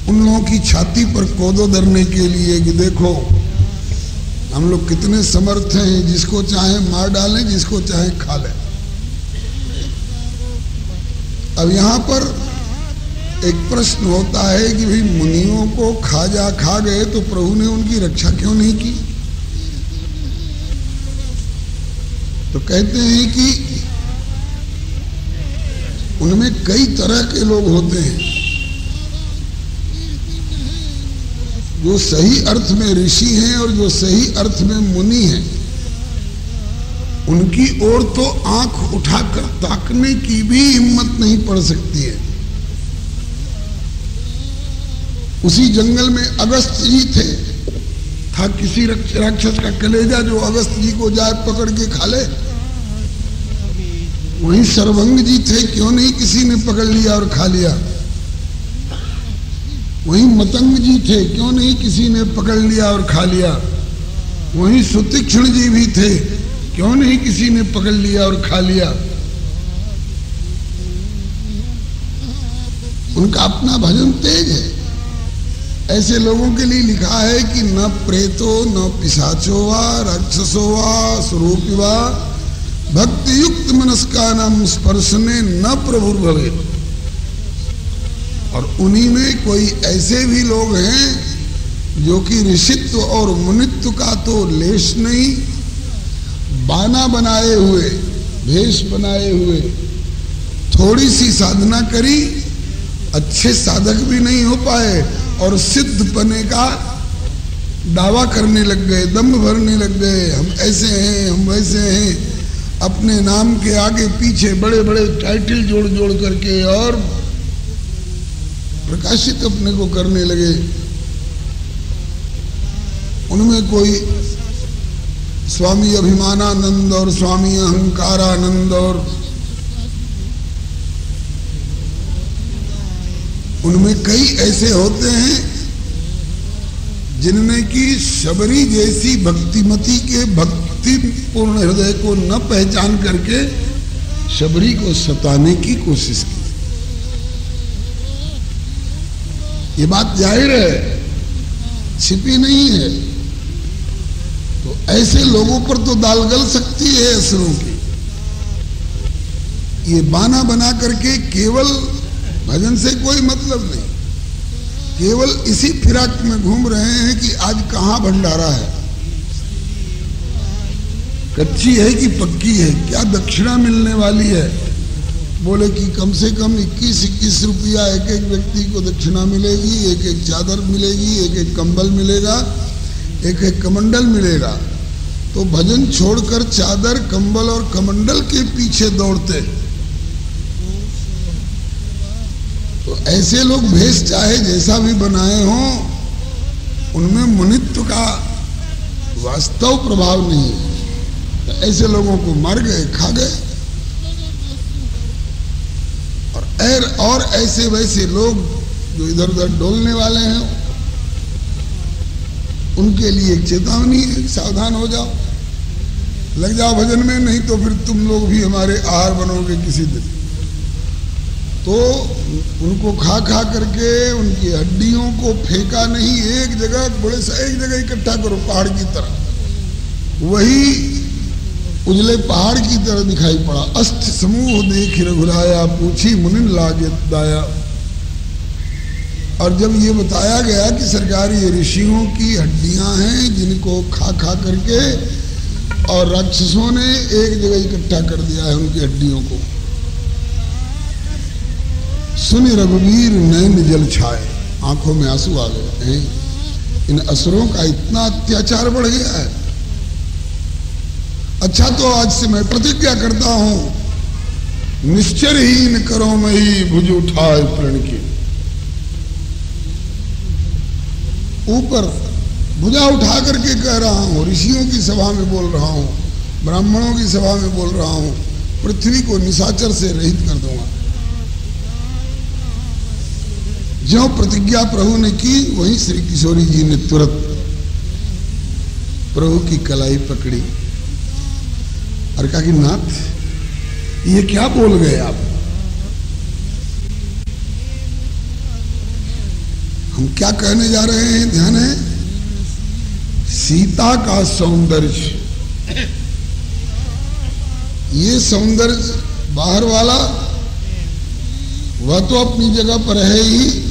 उन लोगों की छाती पर कोदो धरने के लिए कि देखो हम लोग कितने समर्थ हैं, जिसको चाहे मार डालें, जिसको चाहे खा लें। अब यहां पर एक प्रश्न होता है कि भाई मुनियों को खा गए तो प्रभु ने उनकी रक्षा क्यों नहीं की? तो कहते हैं कि उनमें कई तरह के लोग होते हैं। जो सही अर्थ में ऋषि हैं और जो सही अर्थ में मुनि हैं, उनकी ओर तो आंख उठाकर ताकने की भी हिम्मत नहीं पड़ सकती है। उसी जंगल में अगस्त जी थे, था किसी राक्षस का कलेजा जो अगस्त जी को जाए पकड़ के खा ले। वहीं सर्वंग जी थे, क्यों नहीं किसी ने पकड़ लिया और खा लिया। वहीं मतंग जी थे, क्यों नहीं किसी ने पकड़ लिया और खा लिया। वहीं सुतीक्ष्ण जी भी थे, क्यों नहीं किसी ने पकड़ लिया और खा लिया। उनका अपना भजन तेज है। ऐसे लोगों के लिए लिखा है कि न प्रेतो न पिशाचो वा राक्षसो वा स्वरूपी वा भक्ति युक्त मनस्का नाम स्पर्शने न प्रभुर भवे। और उन्हीं में कोई ऐसे भी लोग हैं जो कि ऋषित्व और मुनित्व का तो लेश नहीं, बाना बनाए हुए, भेष बनाए हुए, थोड़ी सी साधना करी, अच्छे साधक भी नहीं हो पाए और सिद्ध पने का दावा करने लग गए, दम भरने लग गए। हम ऐसे हैं, हम वैसे हैं, अपने नाम के आगे पीछे बड़े बड़े टाइटल जोड़ जोड़ करके और प्रकाशित अपने को करने लगे। उनमें कोई स्वामी अभिमानानंद और स्वामी अहंकारानंद, और उनमें कई ऐसे होते हैं जिनने की शबरी जैसी भक्तिमती के भक्ति पूर्ण हृदय को न पहचान करके शबरी को सताने की कोशिश की। ये बात जाहिर है, छिपी नहीं है। तो ऐसे लोगों पर तो दाल गल सकती है असुरों की। ये बाना बना करके केवल भजन से कोई मतलब नहीं, केवल इसी फिराक में घूम रहे हैं कि आज कहां भंडारा है, कच्ची है कि पक्की है, क्या दक्षिणा मिलने वाली है। बोले कि कम से कम 21-21 रुपया एक एक व्यक्ति को दक्षिणा मिलेगी, एक एक चादर मिलेगी, एक एक कंबल मिलेगा, एक एक कमंडल मिलेगा। तो भजन छोड़कर चादर, कंबल और कमंडल के पीछे दौड़ते। तो ऐसे लोग भेष चाहे जैसा भी बनाए हों, उनमें मुनित्व का वास्तव प्रभाव नहीं है। तो ऐसे लोगों को मार गए, खा गए। और ऐसे वैसे लोग जो इधर उधर डोलने वाले हैं, उनके लिए एक चेतावनी है, सावधान हो जाओ, लग जाओ भजन में, नहीं तो फिर तुम लोग भी हमारे आहार बनोगे किसी दिन। तो उनको खा खा करके उनकी हड्डियों को फेंका नहीं, एक जगह बड़े से एक जगह इकट्ठा करो पहाड़ की तरह। वही उजले पहाड़ की तरह दिखाई पड़ा। अस्थ समूह देख रघुराया, पूछी मुनिन लागे दाया। और जब ये बताया गया कि सरकार ये ऋषियों की हड्डियां हैं जिनको खा खा करके और राक्षसों ने एक जगह इकट्ठा कर दिया है उनकी हड्डियों को, सुनि रघुवीर नयन जल छाए, आंखों में आंसू आ गए हैं। इन असुरों का इतना अत्याचार बढ़ गया है। अच्छा तो आज से मैं प्रतिज्ञा करता हूं, निश्चरहीन करो मही भुज उठाए प्रण की। ऊपर भुजा उठा करके कह रहा हूं, ऋषियों की सभा में बोल रहा हूं, ब्राह्मणों की सभा में बोल रहा हूं, पृथ्वी को निशाचर से रहित कर दूंगा। जो प्रतिज्ञा प्रभु ने की वहीं श्री किशोरी जी ने तुरंत प्रभु की कलाई पकड़ी और कहा कि नाथ ये क्या बोल गए आप? हम क्या कहने जा रहे हैं? ध्यान है, सीता का सौंदर्य, ये सौंदर्य बाहर वाला वह तो अपनी जगह पर है ही,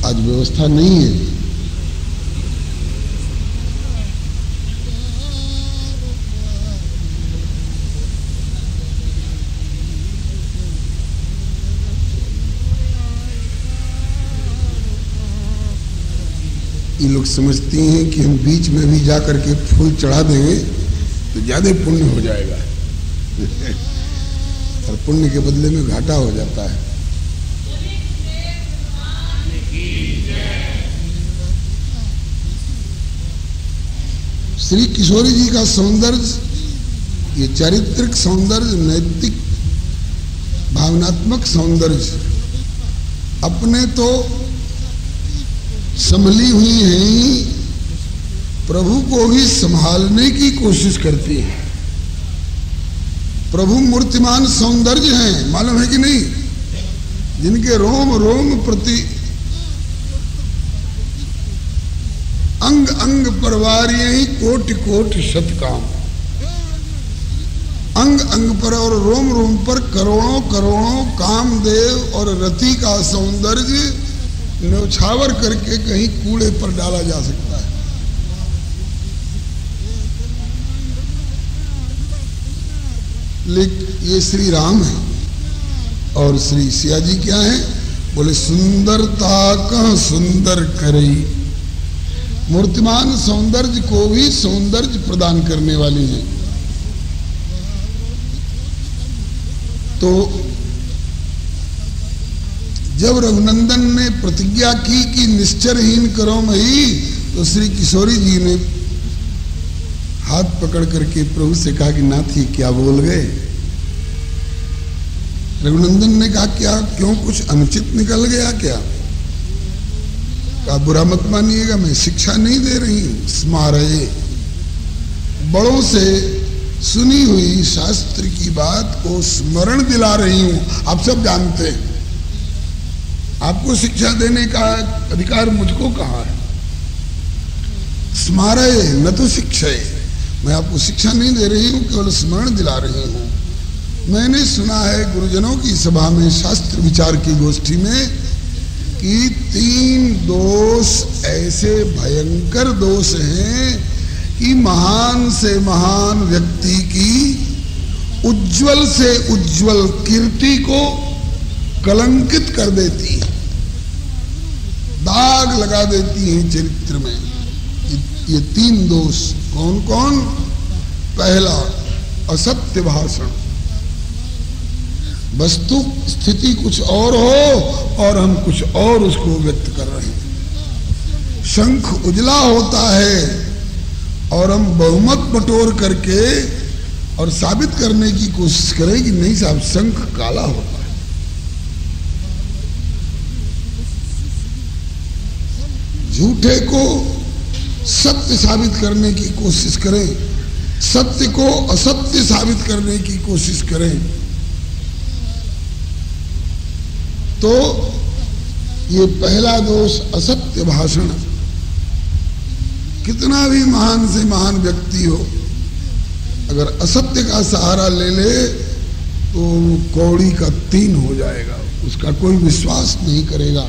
आज व्यवस्था नहीं है। ये लोग समझती हैं कि हम बीच में भी जा करके फूल चढ़ा देंगे तो ज्यादा पुण्य हो जाएगा और पुण्य के बदले में घाटा हो जाता है। श्री किशोरी जी का सौंदर्य, ये चारित्रिक सौंदर्य, नैतिक भावनात्मक सौंदर्य अपने तो संभली हुई हैं, प्रभु को भी संभालने की कोशिश करती है। प्रभु मूर्तिमान सौंदर्य हैं, मालूम है कि नहीं? जिनके रोम रोम प्रति अंग अंग परवारिये ही कोटि कोटि शतकाम, अंग अंग पर और रोम रोम पर करोड़ों करोड़ों कामदेव और रति का सौंदर्य न्यौछावर करके कहीं कूड़े पर डाला जा सकता है। लेकिन ये श्री राम है और श्री सिया जी क्या है? बोले सुंदरता का सुंदर करई, मूर्तिमान सौंदर्य को भी सौंदर्य प्रदान करने वाली है। तो जब रघुनंदन ने प्रतिज्ञा की कि निश्चरहीन करो मही, तो श्री किशोरी जी ने हाथ पकड़ करके प्रभु से कहा कि नाथ ये क्या बोल गए? रघुनंदन ने कहा क्या, क्यों कुछ अनुचित निकल गया क्या? कहा बुरा मत मानिएगा, मैं शिक्षा नहीं दे रही हूं, स्मारये, बड़ों से सुनी हुई शास्त्र की बात को स्मरण दिला रही हूं। आप सब जानते हैं, आपको शिक्षा देने का अधिकार मुझको कहां है? स्मारये न तो शिक्षाए, मैं आपको शिक्षा नहीं दे रही हूं, केवल स्मरण दिला रही हूं। मैंने सुना है गुरुजनों की सभा में, शास्त्र विचार की गोष्ठी में, कि 3 दोष ऐसे भयंकर दोष हैं कि महान से महान व्यक्ति की उज्जवल से उज्जवल कीर्ति को कलंकित कर देती है, दाग लगा देती है चरित्र में। ये 3 दोष कौन कौन? पहला, असत्य भाषण, वस्तु स्थिति कुछ और हो और हम कुछ और उसको व्यक्त कर रहे हैं। शंख उजला होता है और हम बहुमत बटोर करके और साबित करने की कोशिश करें कि नहीं साहब, शंख काला होता है। झूठे को सत्य साबित करने की कोशिश करें, सत्य को असत्य साबित करने की कोशिश करें। तो ये पहला दोष असत्य भाषण। कितना भी महान से महान व्यक्ति हो, अगर असत्य का सहारा ले ले तो कौड़ी का 3 हो जाएगा, उसका कोई विश्वास नहीं करेगा।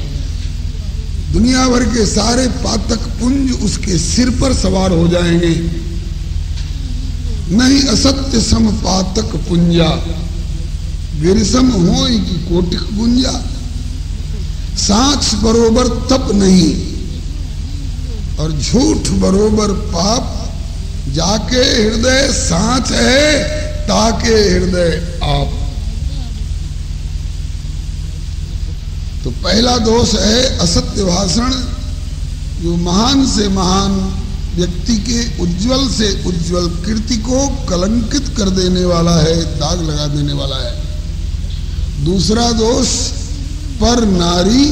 दुनिया भर के सारे पातक पुंज उसके सिर पर सवार हो जाएंगे। नहीं असत्य सम पातक पुंजा, गिरसम हो की कोटिक गुंजा। सांच बरोबर तप नहीं और झूठ बरोबर पाप, जाके हृदय सांच है ताके हृदय आप। तो पहला दोष है असत्य भाषण, जो महान से महान व्यक्ति के उज्जवल से उज्जवल कीर्ति को कलंकित कर देने वाला है, दाग लगा देने वाला है। दूसरा दोष पर नारी,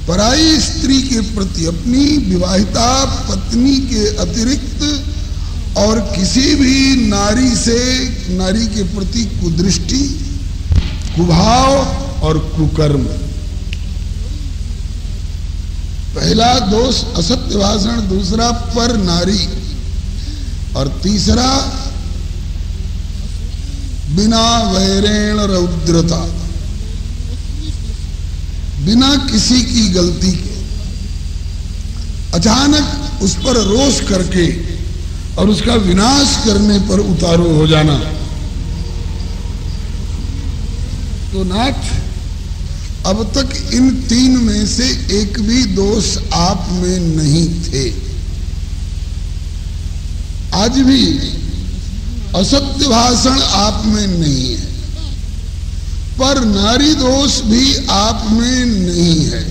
पराई स्त्री के प्रति अपनी विवाहिता पत्नी के अतिरिक्त और किसी भी नारी से, नारी के प्रति कुदृष्टि, कुभाव और कुकर्म। पहला दोष असत्य भाषण, दूसरा पर नारी, और तीसरा बिना वैरेण रौद्रता, बिना किसी की गलती के अचानक उस पर रोष करके और उसका विनाश करने पर उतारू हो जाना। तो नाथ, अब तक इन 3 में से एक भी दोष आप में नहीं थे। आज भी असत्य भाषण आप में नहीं है, पर नारी दोष भी आप में नहीं है,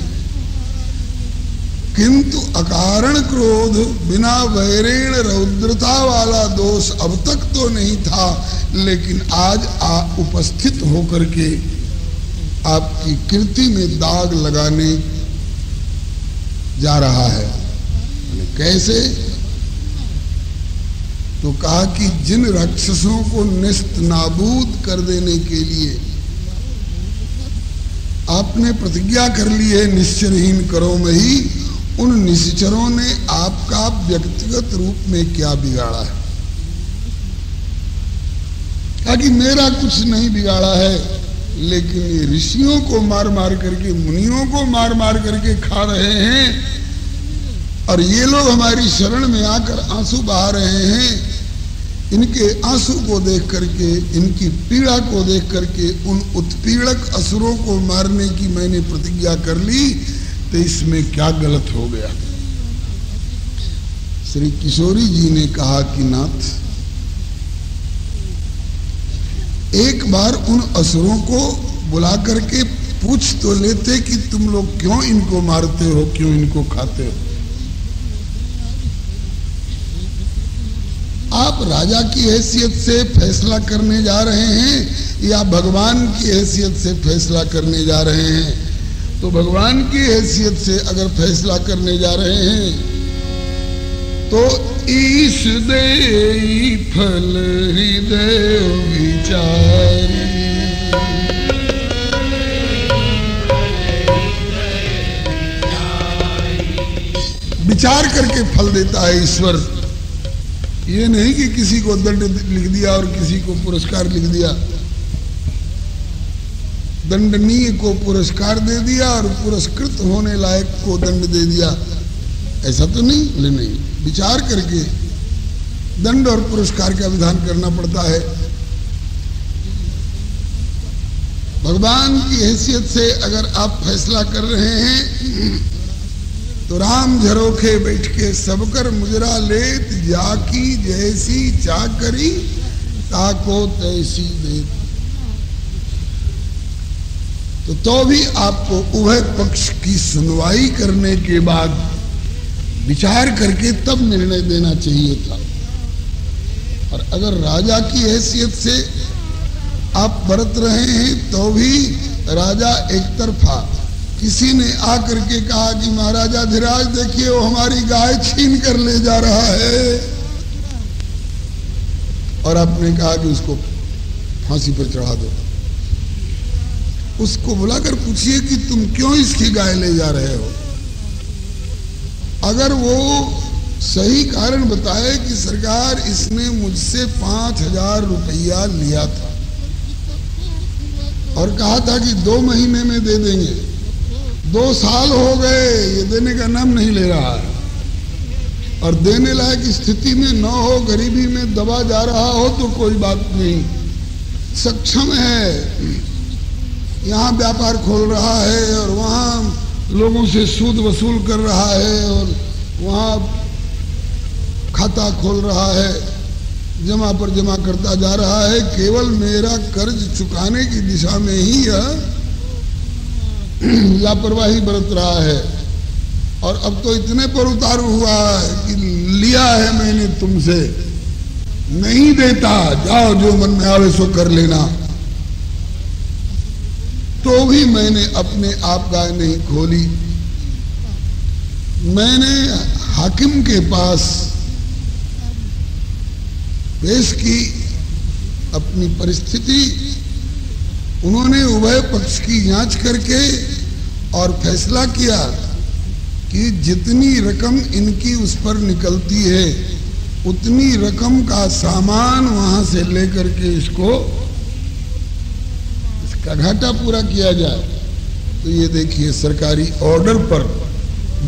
किंतु अकारण क्रोध, बिना वैरेण रौद्रता वाला दोष अब तक तो नहीं था, लेकिन आज उपस्थित होकर के आपकी कीर्ति में दाग लगाने जा रहा है। कैसे? तो कहा कि जिन राक्षसों को निस्त नाबूद कर देने के लिए आपने प्रतिज्ञा कर ली है निश्चरहीन करो में ही, उन निश्चरों ने आपका व्यक्तिगत रूप में क्या बिगाड़ा है? कहा कि मेरा कुछ नहीं बिगाड़ा है, लेकिन ये ऋषियों को मार मार करके, मुनियों को मार मार करके खा रहे हैं, और ये लोग हमारी शरण में आकर आंसू बहा रहे हैं। इनके आंसू को देख करके, इनकी पीड़ा को देख करके उन उत्पीड़क असुरों को मारने की मैंने प्रतिज्ञा कर ली, तो इसमें क्या गलत हो गया? श्री किशोरी जी ने कहा कि नाथ, एक बार उन असुरों को बुला करके पूछ तो लेते कि तुम लोग क्यों इनको मारते हो, क्यों इनको खाते हो? आप राजा की हैसियत से फैसला करने जा रहे हैं या भगवान की हैसियत से फैसला करने जा रहे हैं? तो भगवान की हैसियत से अगर फैसला करने जा रहे हैं तो ईश दे फल हृदय विचारी, विचार करके फल देता है ईश्वर। ये नहीं कि किसी को दंड लिख दिया और किसी को पुरस्कार लिख दिया, दंडनीय को पुरस्कार दे दिया और पुरस्कृत होने लायक को दंड दे दिया, ऐसा तो नहीं। बोले नहीं, विचार करके दंड और पुरस्कार का विधान करना पड़ता है। भगवान की हैसियत से अगर आप फैसला कर रहे हैं तो राम झरोखे बैठ के सबकर मुजरा लेत, जाकी जैसी चाकरी ताको तैसी देत। तो भी आपको उभय पक्ष की सुनवाई करने के बाद विचार करके तब निर्णय देना चाहिए था। और अगर राजा की हैसियत से आप बरत रहे हैं तो भी राजा एक तरफा, किसी ने आकर के कहा कि महाराजा धीराज देखिए वो हमारी गाय छीन कर ले जा रहा है, और आपने कहा कि उसको फांसी पर चढ़ा दो। उसको बुलाकर पूछिए कि तुम क्यों इसकी गाय ले जा रहे हो। अगर वो सही कारण बताए कि सरकार इसने मुझसे 5,000 रुपया लिया था और कहा था कि 2 महीने में दे देंगे, 2 साल हो गए ये देने का नाम नहीं ले रहा है, और देने लायक स्थिति में न हो, गरीबी में दबा जा रहा हो तो कोई बात नहीं, सक्षम है, यहाँ व्यापार खोल रहा है और वहाँ लोगों से सूद वसूल कर रहा है और वहाँ खाता खोल रहा है, जमा पर जमा करता जा रहा है, केवल मेरा कर्ज चुकाने की दिशा में ही यह लापरवाही बरत रहा है। और अब तो इतने पर उतारू हुआ है कि लिया है मैंने तुमसे, नहीं देता, जाओ जो मन में आवे सो कर लेना। तो भी मैंने अपने आप गाय नहीं खोली, मैंने हाकिम के पास पेश की अपनी परिस्थिति। उन्होंने उभय पक्ष की जांच करके और फैसला किया कि जितनी रकम इनकी उस पर निकलती है उतनी रकम का सामान वहां से लेकर के इसको इसका घाटा पूरा किया जाए। तो ये देखिए सरकारी ऑर्डर पर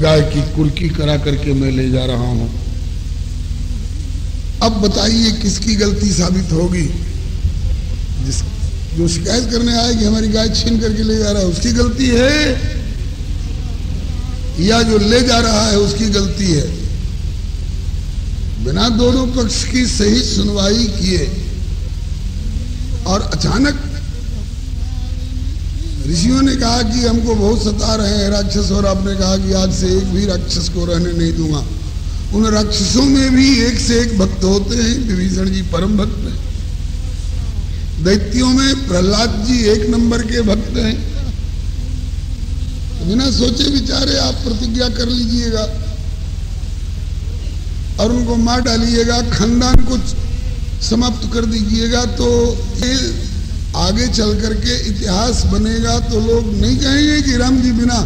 गाय की कुर्की करा करके मैं ले जा रहा हूं। अब बताइए किसकी गलती साबित होगी? जो शिकायत करने आए कि हमारी गाय छीन करके ले जा रहा है उसकी गलती है, या जो ले जा रहा है उसकी गलती है? बिना दोनों पक्ष की सही सुनवाई किए और अचानक ऋषियों ने कहा कि हमको बहुत सता रहे हैं राक्षस, और आपने कहा कि आज से एक भी राक्षस को रहने नहीं दूंगा। उन राक्षसों में भी एक से एक भक्त होते हैं। विभीषण जी परम भक्त हैं, दैत्यों में प्रहलाद जी 1 नंबर के भक्त हैं। बिना सोचे विचारे आप प्रतिज्ञा कर लीजिएगा और उनको मार डालिएगा, खानदान को समाप्त कर दीजिएगा, तो ये आगे चल करके इतिहास बनेगा। तो लोग नहीं कहेंगे कि राम जी बिना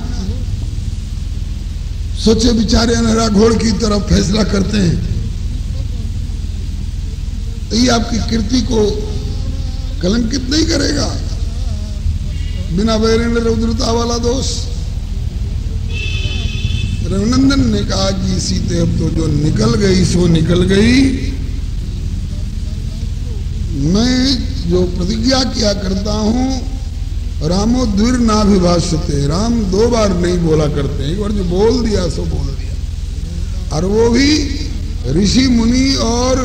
सोचे विचारे अनहरा घोड़ की तरफ फैसला करते हैं। तो ये आपकी कीर्ति को कलंकित नहीं करेगा? बिना वैरेण रौद्रता वाला दोष। रघुनंदन ने कहा कि सीते अब तो जो निकल गई सो निकल गई, मैं जो प्रतिज्ञा किया करता हूं, रामो द्विर नाभिभाषते, राम 2 बार नहीं बोला करते, एक बार जो बोल दिया सो बोल दिया। और वो भी ऋषि मुनि और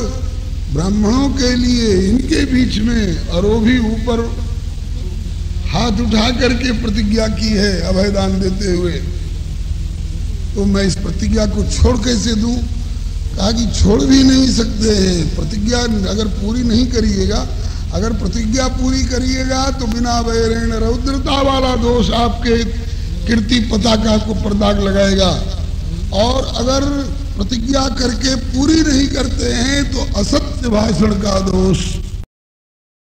ब्राह्मणों के लिए, इनके बीच में, और वो भी ऊपर हाथ उठा करके प्रतिज्ञा की है अभयदान देते हुए। तो मैं इस प्रतिज्ञा को छोड़ कैसे दूं? कहा कि छोड़ भी नहीं सकते हैं। प्रतिज्ञा अगर पूरी नहीं करिएगा, अगर प्रतिज्ञा पूरी करिएगा तो बिना वैरेण रौद्रता वाला दोष आपके कीर्ति पताका को परदाग लगाएगा, और अगर प्रतिज्ञा करके पूरी नहीं करते हैं तो असत्य भाषण का दोष